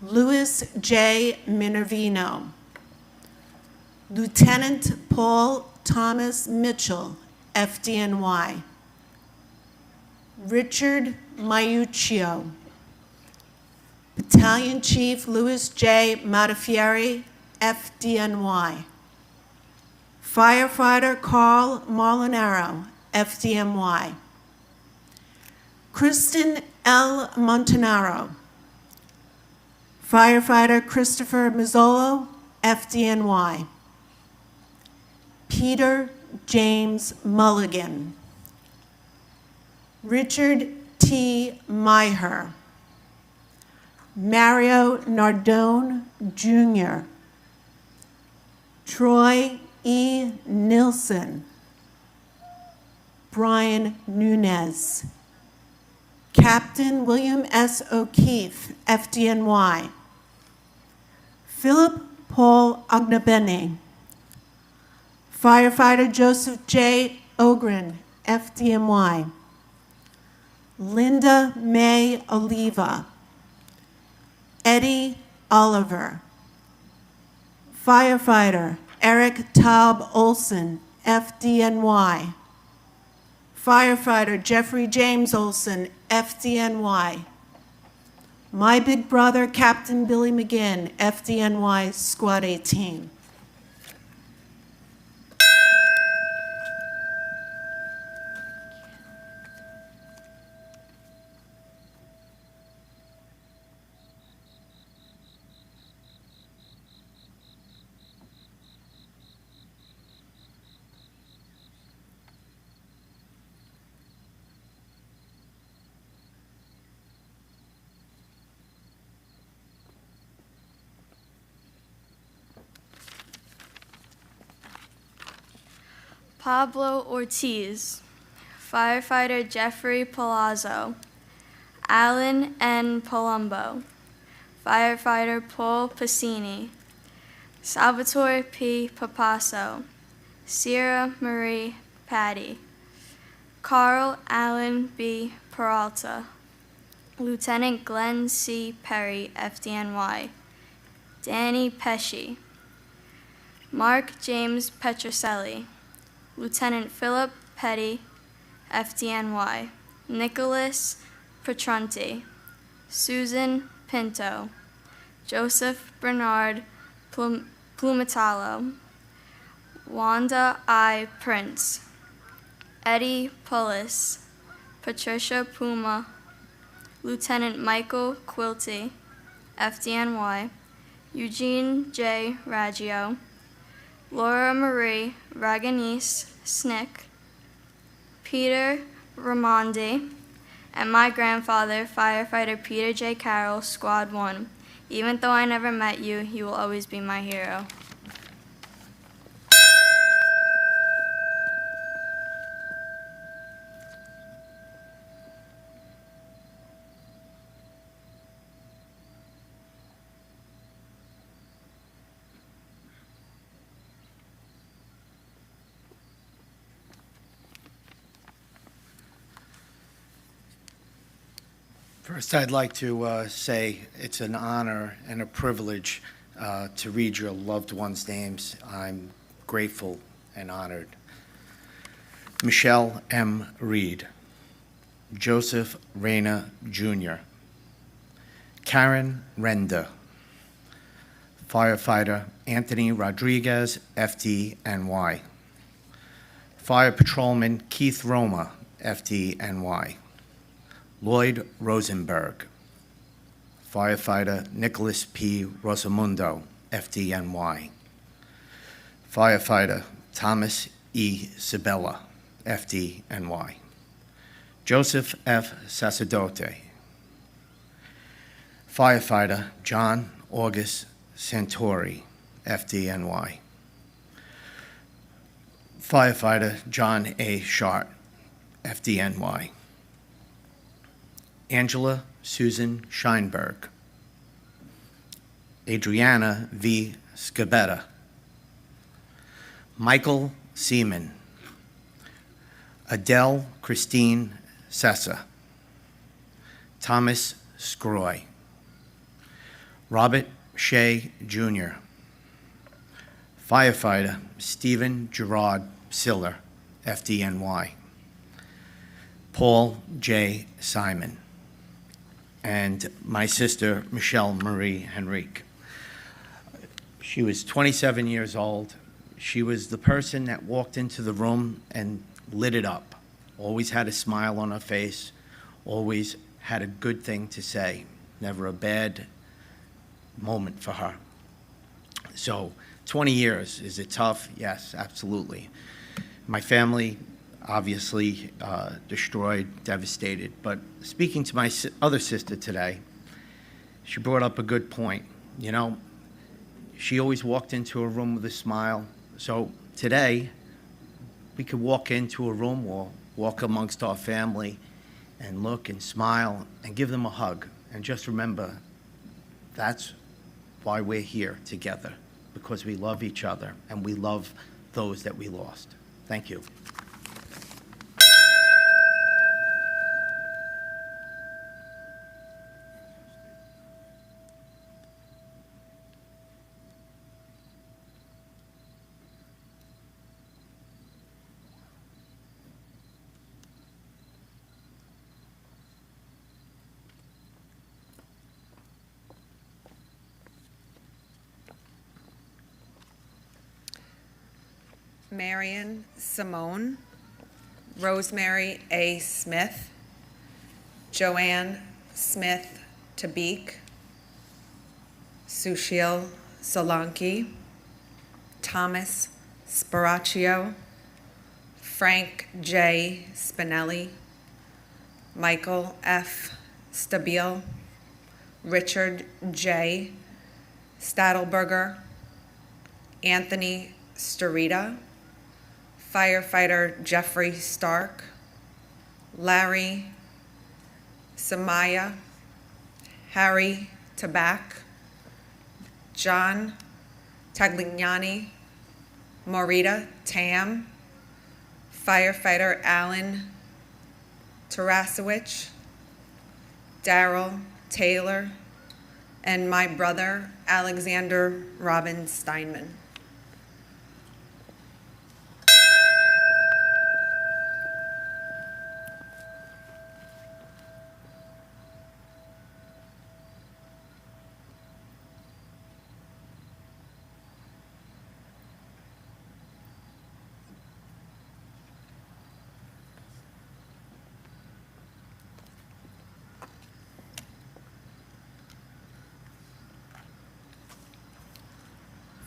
Louis J. Minervino. Lieutenant Paul Thomas Mitchell, FDNY. Richard Maiuccio. Battalion Chief Louis J. Matafieri, FDNY. Firefighter Carl Molinaro, FDNY. Kristen L. Montanaro. Firefighter Christopher Mazzolo, FDNY. Peter James Mulligan. Richard T. Myher. Mario Nardone, Jr. Troy E. Nilsson. Brian Nunez. Captain William S. O'Keefe, FDNY. Philip Paul Ognabene. Firefighter Joseph J. Ogren, FDNY. Linda May Oliva. Eddie Oliver. Firefighter Eric Taub Olson, FDNY. Firefighter Jeffrey James Olson, FDNY. My big brother, Captain Billy McGinn, FDNY Squad 18. Pablo Ortiz, Firefighter Jeffrey Palazzo, Alan N. Palumbo, Firefighter Paul Passini, Salvatore P. Papasso, Sierra Marie Patty, Carl Allen B. Peralta, Lieutenant Glenn C. Perry, FDNY, Danny Pesci, Mark James Petroselli, Lieutenant Philip Petty, FDNY, Nicholas Petranti, Susan Pinto, Joseph Bernard Plumatalo, Wanda I. Prince, Eddie Pullis, Patricia Puma, Lieutenant Michael Quilty, FDNY, Eugene J. Raggio, Laura Marie Raganese Snick, Peter Ramondi, and my grandfather, Firefighter Peter J. Carroll, Squad 1. Even though I never met you, you will always be my hero. First, I'd like to say it's an honor and a privilege to read your loved ones' names. I'm grateful and honored. Michelle M. Reed, Joseph Reyna, Jr., Karen Renda, Firefighter Anthony Rodriguez, FDNY, Fire Patrolman Keith Roma, FDNY, Lloyd Rosenberg, Firefighter Nicholas P. Rosamundo, FDNY, Firefighter Thomas E. Sabella, FDNY, Joseph F. Sacerdote, Firefighter John August Santori, FDNY, Firefighter John A. Shart, FDNY, Angela Susan Scheinberg, Adriana V. Scabetta, Michael Seaman, Adele Christine Sessa, Thomas Scroy, Robert Shea Jr., firefighter Stephen Gerard Siller, FDNY, Paul J. Simon, and my sister, Michelle Marie Henrique. She was 27 years old. She was the person that walked into the room and lit it up. Always had a smile on her face, always had a good thing to say, never a bad moment for her. So 20 years, is it tough? Yes, absolutely. My family, obviously destroyed, devastated. But speaking to my other sister today, she brought up a good point. You know, she always walked into a room with a smile. So today, we could walk into a room or walk amongst our family and look and smile and give them a hug. And just remember, that's why we're here together, because we love each other and we love those that we lost. Thank you. Marion Simone, Rosemary A. Smith, Joanne Smith Tabik, Sushil Solanki, Thomas Sparaccio, Frank J. Spinelli, Michael F. Stabile, Richard J. Stadelberger, Anthony Starita, firefighter Jeffrey Stark, Larry Samaya, Harry Tabak, John Taglignani, Morita Tam, firefighter Alan Tarasowicz, Daryl Taylor, and my brother Alexander Robin Steinman.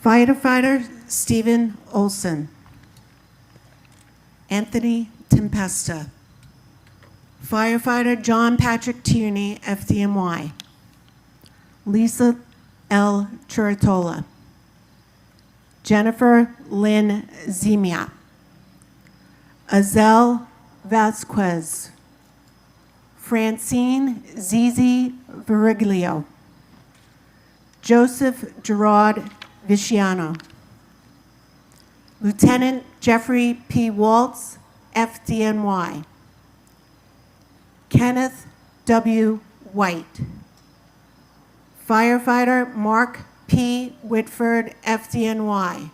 Firefighter Stephen Olson. Anthony Tempesta. Firefighter John Patrick Tierney, FDNY. Lisa L. Churatola. Jennifer Lynn Zemia. Azel Vasquez. Francine Zizi Viriglio. Joseph Gerard Viciano. Lieutenant Jeffrey P. Waltz, FDNY. Kenneth W. White. Firefighter Mark P. Whitford, FDNY.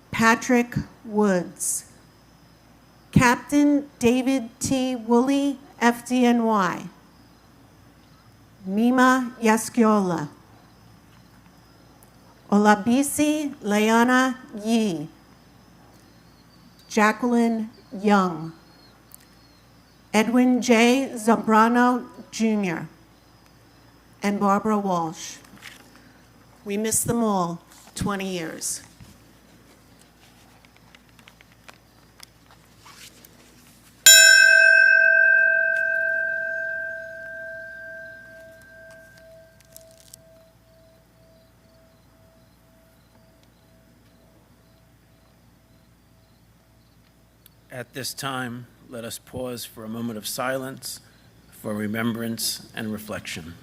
Patrick Woods. Captain David T. Woolley, FDNY. Mima Yaskiola. Olabisi Leona Yi. Jacqueline Young. Edwin J. Zambrano, Jr. and Barbara Walsh. We miss them all, 20 years. At this time, let us pause for a moment of silence for remembrance and reflection.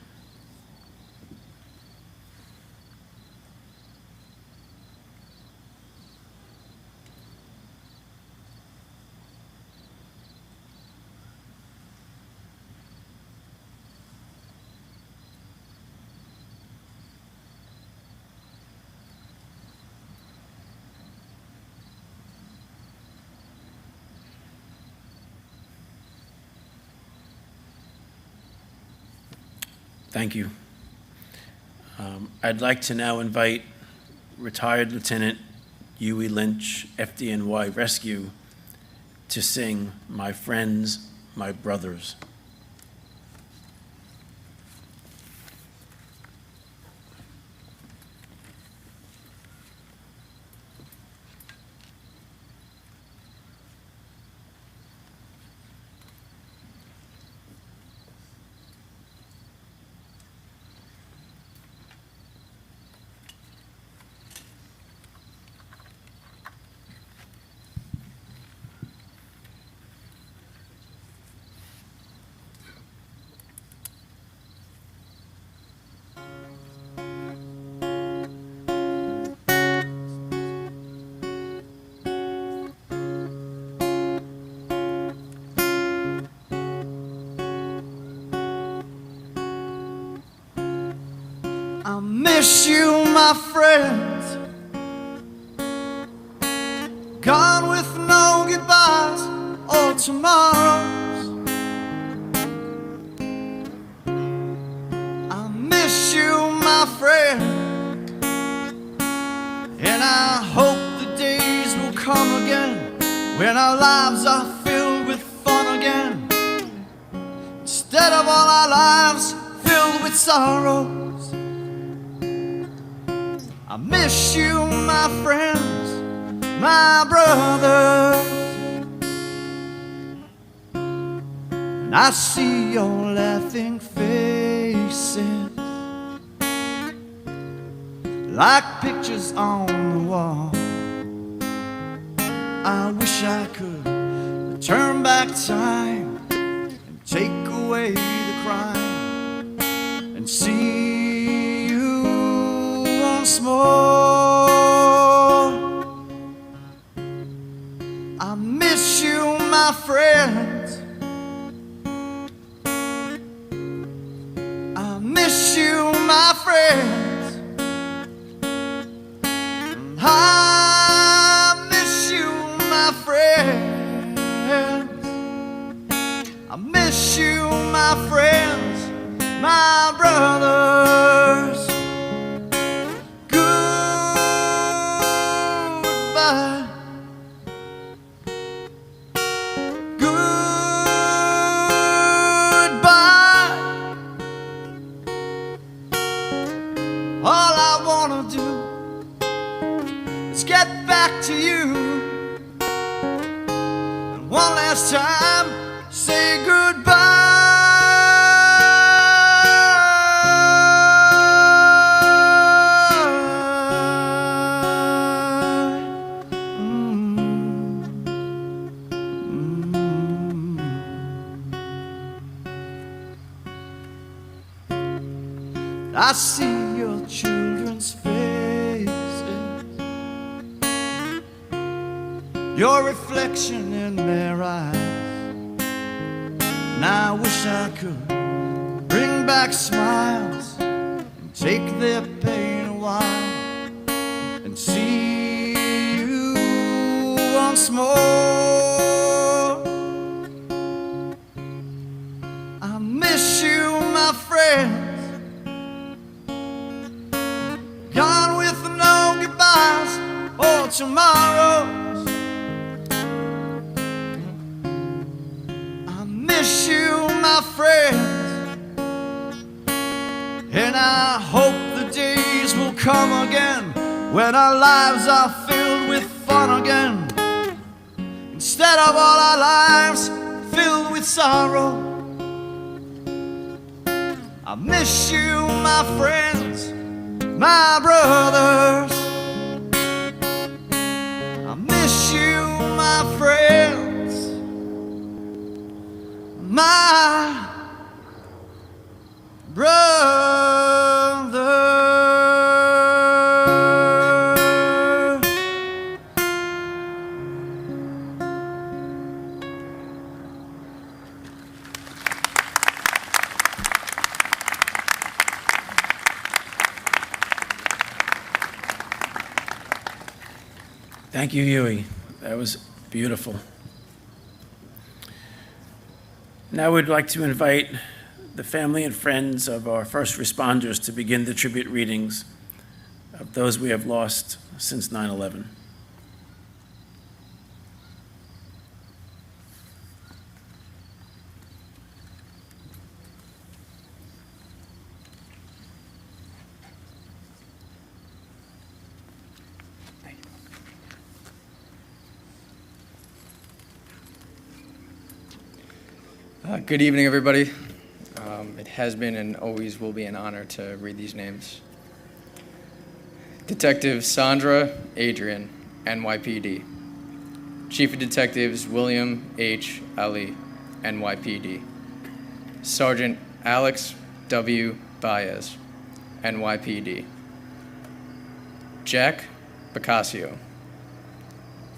Thank you. I'd like to now invite retired Lieutenant Huey Lynch, FDNY Rescue, to sing My Friends, My Brothers. I miss you, my friends, gone with no goodbyes or tomorrows. I miss you, my friend, and I hope the days will come again when our lives are filled with fun again, instead of all our lives filled with sorrow. I miss you, my friends, my brothers, and I see your laughing faces like pictures on the wall. I wish I could turn back time and take away the crime and see once more. I miss you, my friends. I miss you, my friends. I miss you, my friends. I miss you, my friends, my brothers. Goodbye. Goodbye. All I wanna do is get back to you, and one last time say goodbye. I see your children's faces, your reflection in their eyes, and I wish I could bring back smiles and take their pain a while and see you once more. I miss you, my friend, gone with no goodbyes or tomorrows. I miss you, my friends, and I hope the days will come again when our lives are filled with fun again, instead of all our lives filled with sorrow. I miss you, my friends, my brothers. I miss you, my friends, my brothers. Thank you, Huey. That was beautiful. Now we'd like to invite the family and friends of our first responders to begin the tribute readings of those we have lost since 9/11. Good evening, everybody. It has been and always will be an honor to read these names. Detective Sandra Adrian, NYPD. Chief of Detectives William H. Ali, NYPD. Sergeant Alex W. Baez, NYPD. Jack Bacasio.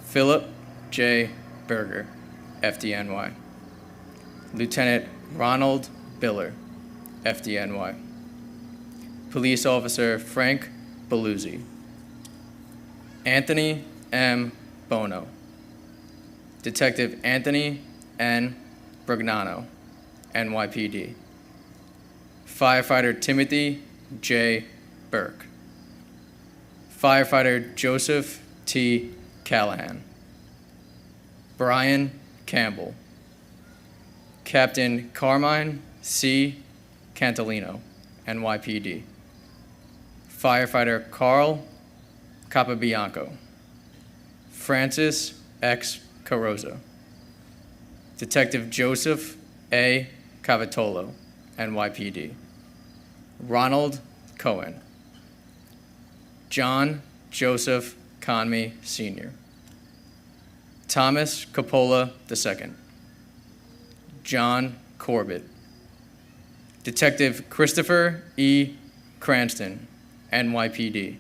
Philip J. Berger, FDNY. Lieutenant Ronald Biller, FDNY. Police Officer Frank Balluzzi. Anthony M. Bono. Detective Anthony N. Brugnano, NYPD. Firefighter Timothy J. Burke. Firefighter Joseph T. Callahan. Brian Campbell. Captain Carmine C. Cantalino, NYPD. Firefighter Carl Capabianco. Francis X. Carozza. Detective Joseph A. Cavatolo, NYPD. Ronald Cohen. John Joseph Conmee, Sr. Thomas Coppola II. John Corbett. Detective Christopher E. Cranston, NYPD.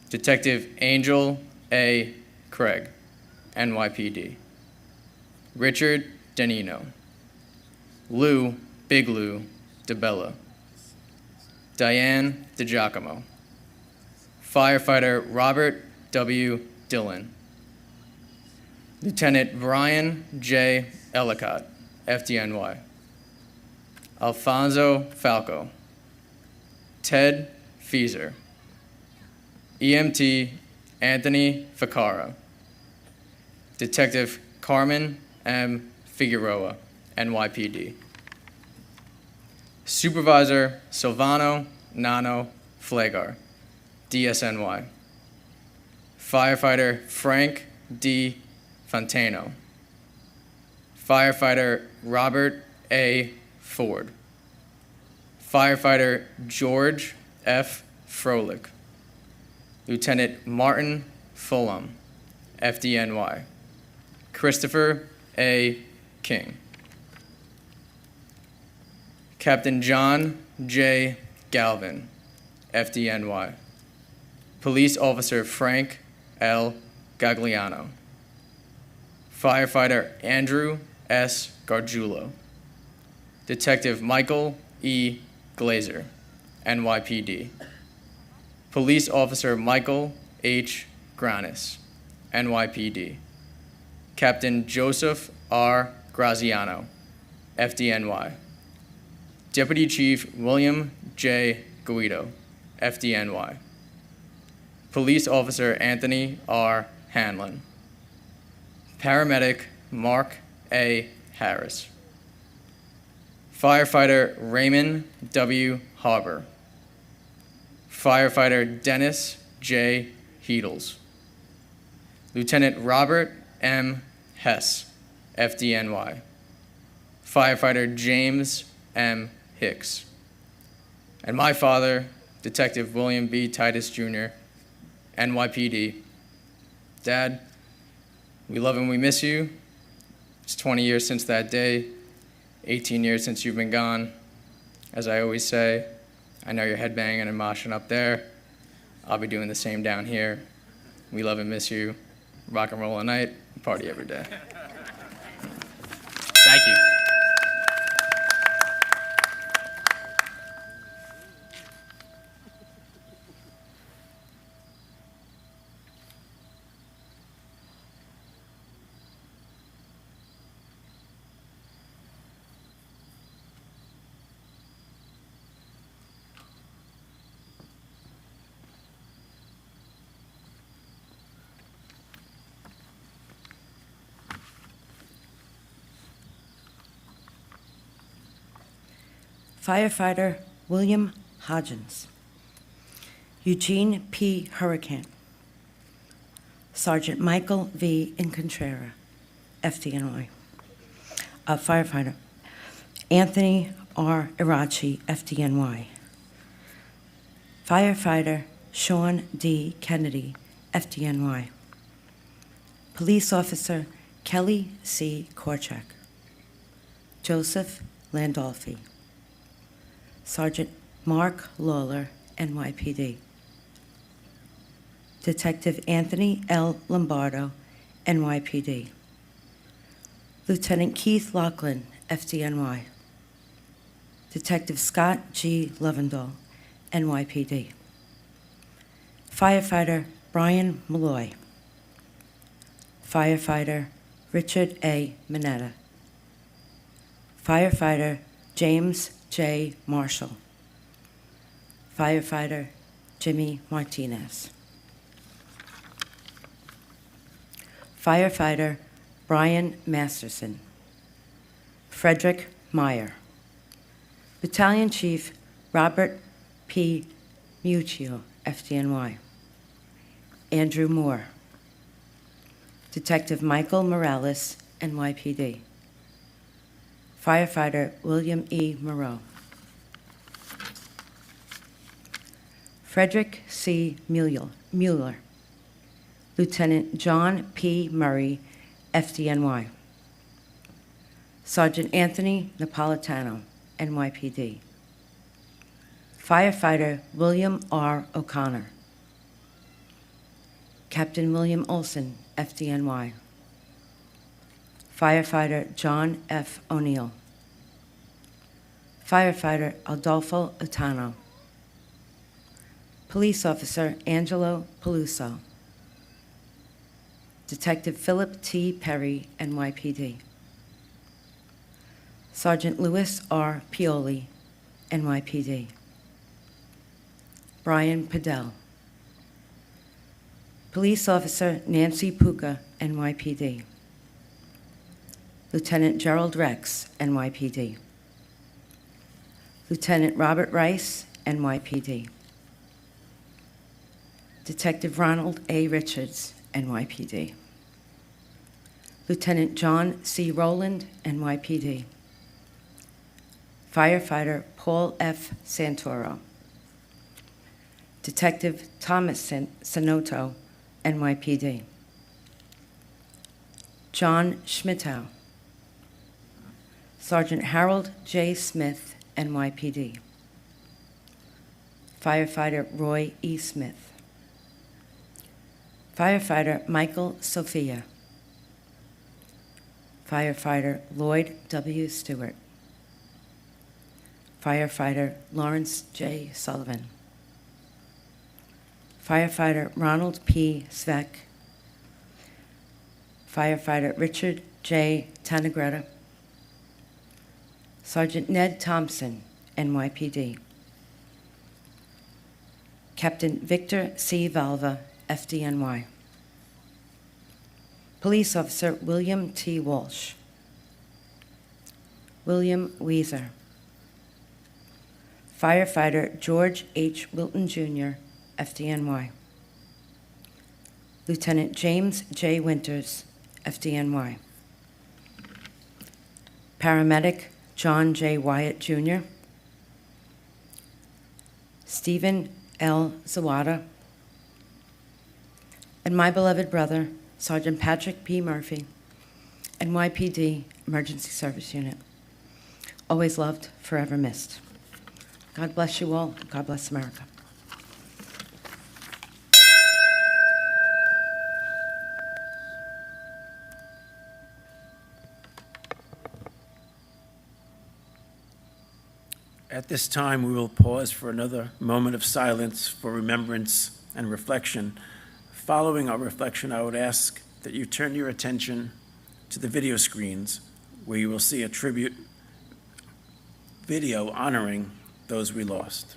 Detective Angel A. Craig, NYPD. Richard Danino. Big Lou DeBella. Diane DiGiacomo. Firefighter Robert W. Dillon. Lieutenant Brian J. Ellicott, FDNY. Alfonso Falco. Ted Feezer. EMT Anthony Ficara. Detective Carmen M. Figueroa, NYPD. Supervisor Silvano Nano Flagar, DSNY. Firefighter Frank D. Fontano. Firefighter Robert A. Ford. Firefighter George F. Froelich. Lieutenant Martin Fulham, FDNY. Christopher A. King. Captain John J. Galvin, FDNY. Police Officer Frank L. Gagliano. Firefighter Andrew S. Gargiulo. Detective Michael E. Glazer, NYPD. Police Officer Michael H. Granis, NYPD. Captain Joseph R. Graziano, FDNY. Deputy Chief William J. Guido, FDNY. Police Officer Anthony R. Hanlon. Paramedic Mark A. Harris. Firefighter Raymond W. Harbor. Firefighter Dennis J. Heedles. Lieutenant Robert M. Hess, FDNY. Firefighter James M. Hicks. And my father, Detective William B. Titus Jr., NYPD. Dad, we love and we miss you. It's 20 years since that day, 18 years since you've been gone. As I always say, I know you're headbanging and moshing up there. I'll be doing the same down here. We love and miss you. Rock and roll all night, party every day. Thank you. Firefighter William Hodgins. Eugene P. Hurricane. Sergeant Michael V. Incontrera, FDNY. Firefighter Anthony R. Irachi, FDNY. Firefighter Sean D. Kennedy, FDNY. Police Officer Kelly C. Korchak. Joseph Landolfi. Sergeant Mark Lawler, NYPD. Detective Anthony L. Lombardo, NYPD. Lieutenant Keith Lachlan, FDNY. Detective Scott G. Lovendall, NYPD. Firefighter Brian Malloy. Firefighter Richard A. Mineta. Firefighter James J. Marshall. Firefighter Jimmy Martinez. Firefighter Brian Masterson. Frederick Meyer. Battalion Chief Robert P. Muccio, FDNY. Andrew Moore. Detective Michael Morales, NYPD. Firefighter William E. Moreau. Frederick C. Mueller. Lieutenant John P. Murray, FDNY. Sergeant Anthony Napolitano, NYPD. Firefighter William R. O'Connor. Captain William Olson, FDNY. Firefighter John F. O'Neill. Firefighter Adolfo Otano. Police Officer Angelo Peluso. Detective Philip T. Perry, NYPD. Sergeant Louis R. Pioli, NYPD. Brian Padell. Police Officer Nancy Puka, NYPD. Lieutenant Gerald Rex, NYPD. Lieutenant Robert Rice, NYPD. Detective Ronald A. Richards, NYPD. Lieutenant John C. Rowland, NYPD. Firefighter Paul F. Santoro. Detective Thomas Sanoto, NYPD. John Schmittow. Sergeant Harold J. Smith, NYPD. Firefighter Roy E. Smith. Firefighter Michael Sophia. Firefighter Lloyd W. Stewart. Firefighter Lawrence J. Sullivan. Firefighter Ronald P. Svek. Firefighter Richard J. Tanagretta. Sergeant Ned Thompson, NYPD. Captain Victor C. Valva, FDNY. Police Officer William T. Walsh. William Weezer. Firefighter George H. Wilton, Jr., FDNY. Lieutenant James J. Winters, FDNY. Paramedic John J. Wyatt, Jr. Stephen L. Zawada. And my beloved brother, Sergeant Patrick P. Murphy, NYPD Emergency Service Unit. Always loved, forever missed. God bless you all. God bless America. At this time, we will pause for another moment of silence for remembrance and reflection. Following our reflection, I would ask that you turn your attention to the video screens, where you will see a tribute video honoring those we lost.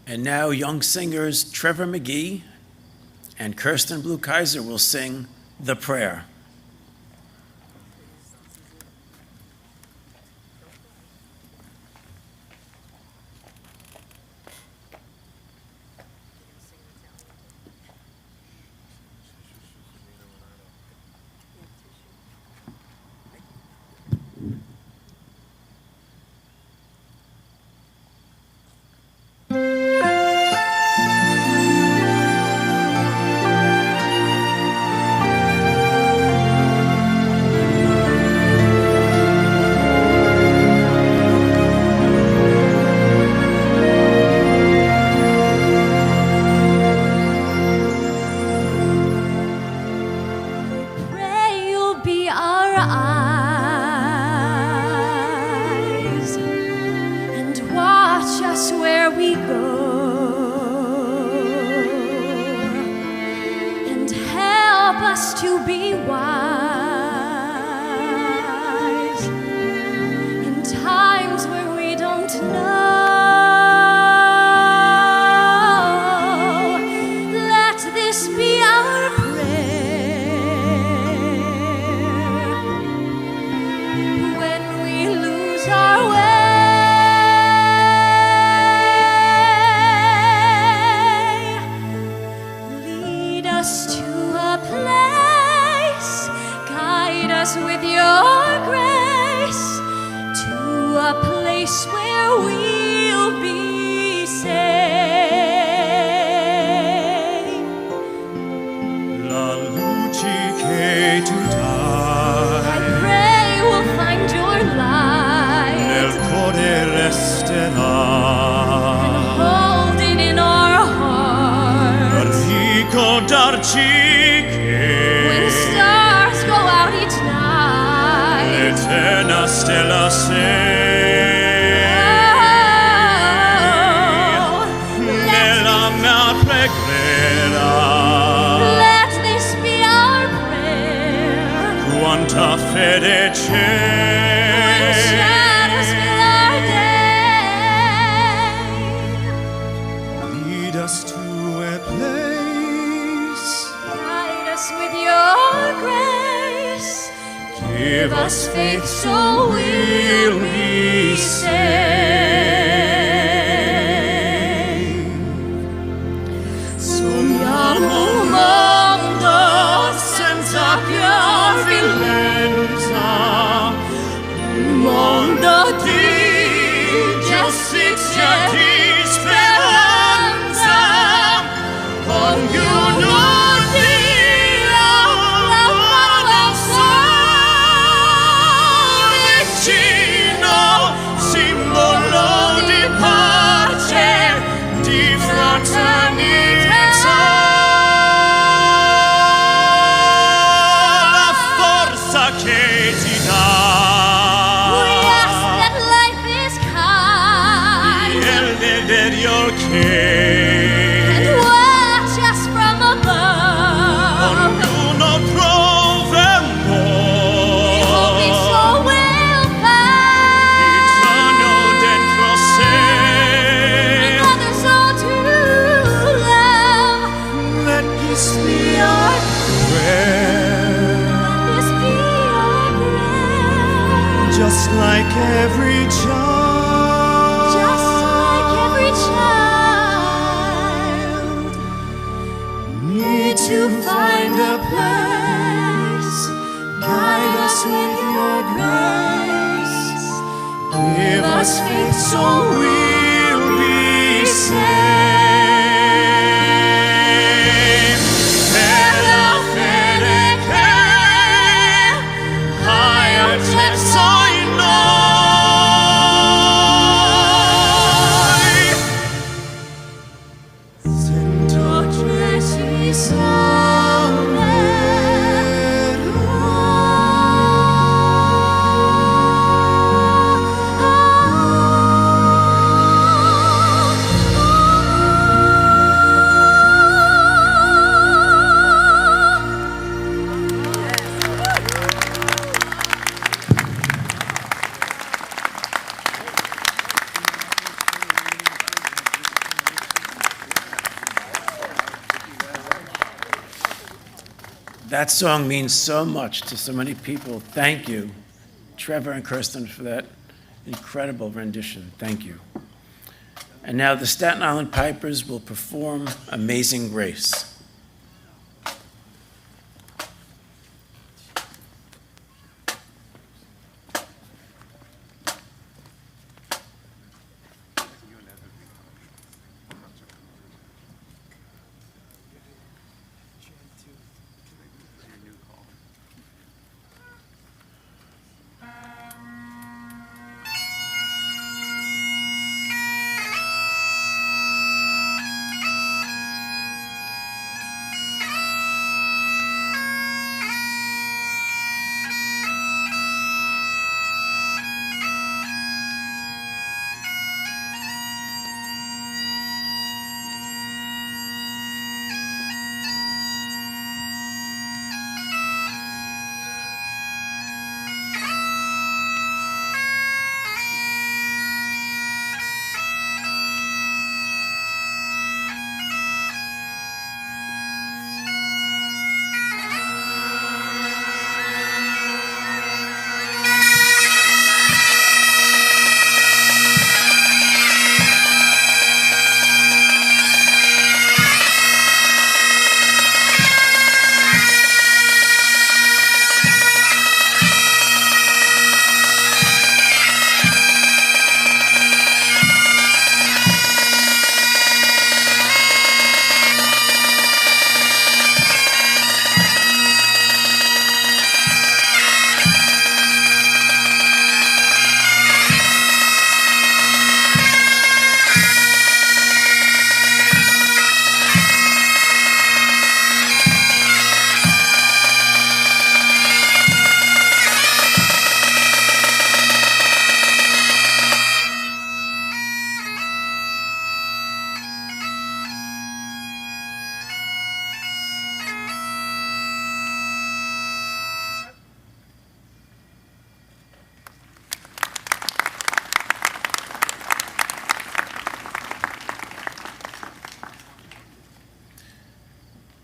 And now young singers Trevor McGee and Kirsten Blue Kaiser will sing The Prayer. When stars go out each night, Eterna stella nella mia preghiera. Let this be our prayer. Quanta fede c'è. When shadows fill our day, Lead us to a place. guide us with your grace. Give us faith so we'll be saved. Sogniamo un mondo senza più violenza, un mondo di giustizia e di speranza. Ognuno dia la mano al sole vicino, simbolo di pace, di fraternità. La forza che ti dà. We ask that life is kind That your care. and watch us from above. Ognuno trova We hope it's so will find Eterno dentro sé. another soul to love. Let this be our prayer. Let this be our prayer. Just like like every child. Just like every child. Need to find a place. Guide us with your grace. Give us faith so we'll be saved. That song means so much to so many people. Thank you, Trevor and Kirsten, for that incredible rendition. Thank you. And now the Staten Island Pipers will perform Amazing Grace.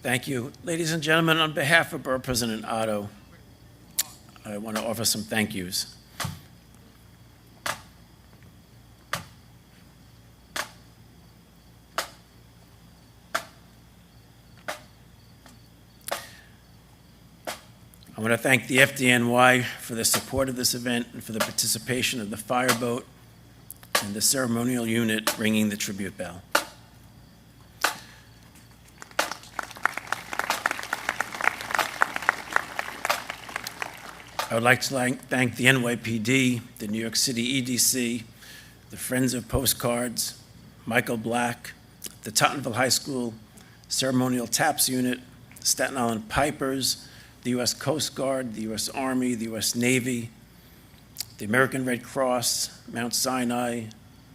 Thank you. Ladies and gentlemen, on behalf of Borough President Otto, I want to offer some thank yous. I want to thank the FDNY for the support of this event and for the participation of the fireboat and the ceremonial unit ringing the tribute bell. I would like to thank the NYPD, the New York City EDC, the Friends of Postcards, Michael Black, the Tottenville High School Ceremonial Taps Unit, Staten Island Pipers, the U.S. Coast Guard, the U.S. Army, the U.S. Navy, the American Red Cross, Mount Sinai,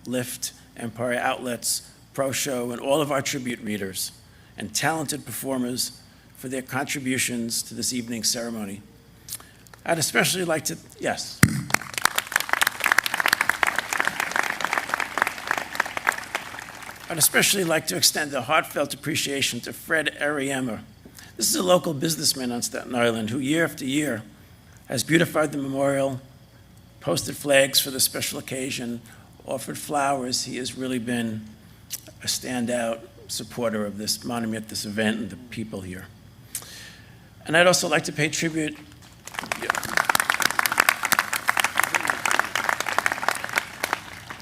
Lyft, Empire Outlets, Pro Show, and all of our tribute readers and talented performers for their contributions to this evening's ceremony. I'd especially like to, yes. I'd especially like to extend a heartfelt appreciation to Fred Ariemmer. This is a local businessman on Staten Island who year after year has beautified the memorial posted flags for the special occasion, offered flowers. He has really been a standout supporter of this monument, this event, and the people here. And I'd also like to pay tribute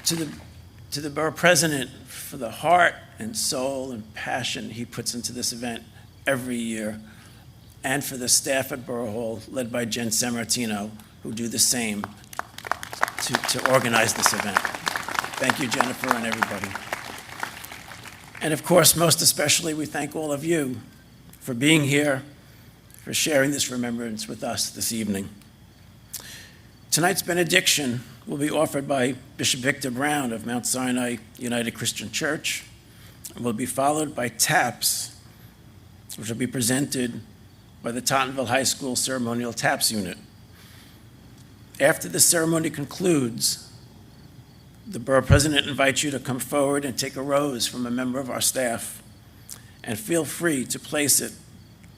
to the borough president for the heart and soul and passion he puts into this event every year, and for the staff at Borough Hall, led by Jen Sammartino, who do the same to organize this event. Thank you, Jennifer, and everybody. And of course, most especially, we thank all of you for being here, for sharing this remembrance with us this evening. Tonight's benediction will be offered by Bishop Victor Brown of Mount Sinai United Christian Church, and will be followed by taps, which will be presented by the Tottenville High School Ceremonial Taps Unit. After the ceremony concludes, the borough president invites you to come forward and take a rose from a member of our staff, and feel free to place it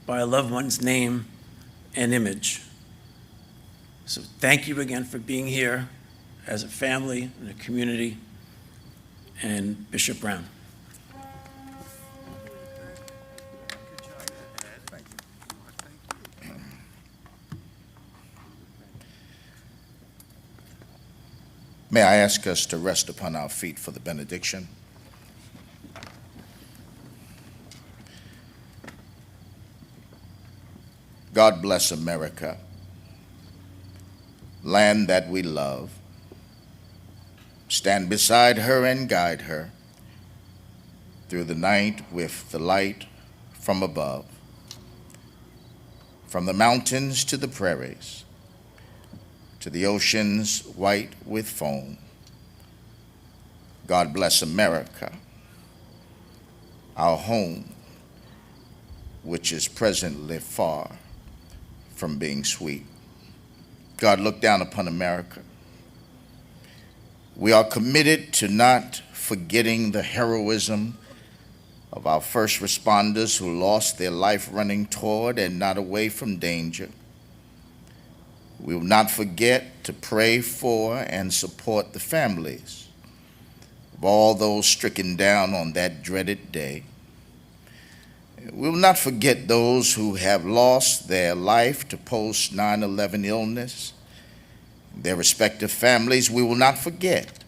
by a loved one's name and image. So thank you again for being here as a family and a community, and Bishop Brown. May I ask us to rest upon our feet for the benediction? God bless America, land that we love. Stand beside her and guide her through the night with the light from above. From the mountains to the prairies, to the oceans white with foam. God bless America, our home, which is presently far from being sweet. God, look down upon America. We are committed to not forgetting the heroism of our first responders who lost their life running toward and not away from danger. We will not forget to pray for and support the families of all those stricken down on that dreaded day. We will not forget those who have lost their life to post-9/11 illness, their respective families. We will not forget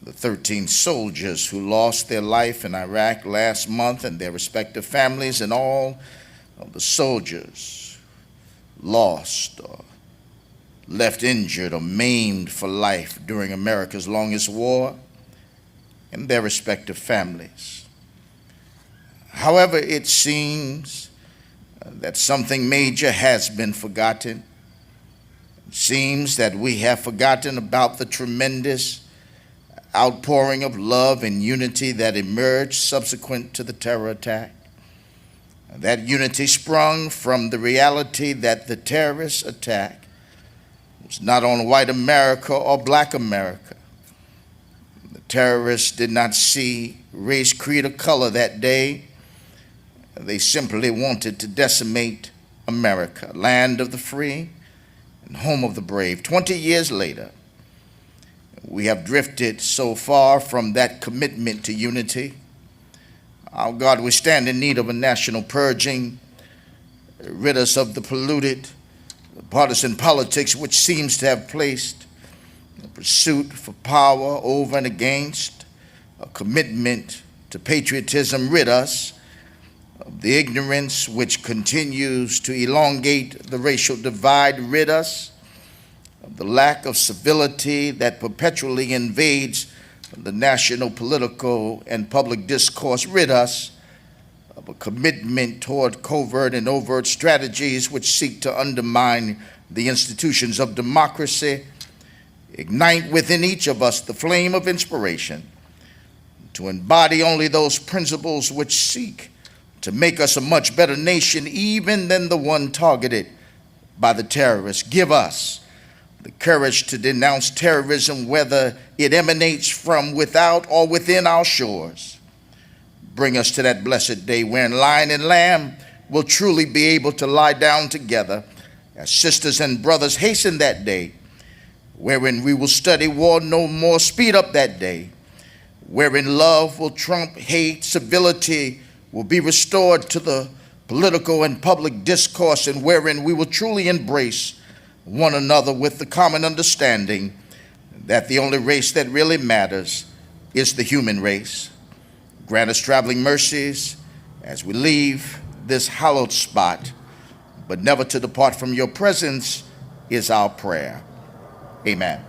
the 13 soldiers who lost their life in Iraq last month and their respective families, and all of the soldiers lost or left injured or maimed for life during America's longest war, and their respective families. However, it seems that something major has been forgotten. It seems that we have forgotten about the tremendous outpouring of love and unity that emerged subsequent to the terror attack. That unity sprung from the reality that the terrorist attack was not on white America or black America. The terrorists did not see race, creed, or color that day. They simply wanted to decimate America, land of the free and home of the brave. 20 years later, we have drifted so far from that commitment to unity. Our God, we stand in need of a national purging. Rid us of the polluted partisan politics which seems to have placed the pursuit for power over and against a commitment to patriotism. Rid us of the ignorance which continues to elongate the racial divide. Rid us of the lack of civility that perpetually invades the national, political, and public discourse. Rid us of a commitment toward covert and overt strategies which seek to undermine the institutions of democracy. Ignite within each of us the flame of inspiration to embody only those principles which seek to make us a much better nation even than the one targeted by the terrorists. Give us the courage to denounce terrorism, whether it emanates from without or within our shores. Bring us to that blessed day when lion and lamb will truly be able to lie down together as sisters and brothers. Hasten that day wherein we will study war no more, speed up that day, wherein love will trump hate, civility will be restored to the political and public discourse, and wherein we will truly embrace one another with the common understanding that the only race that really matters is the human race. Grant us traveling mercies as we leave this hallowed spot, but never to depart from your presence is our prayer. Amen.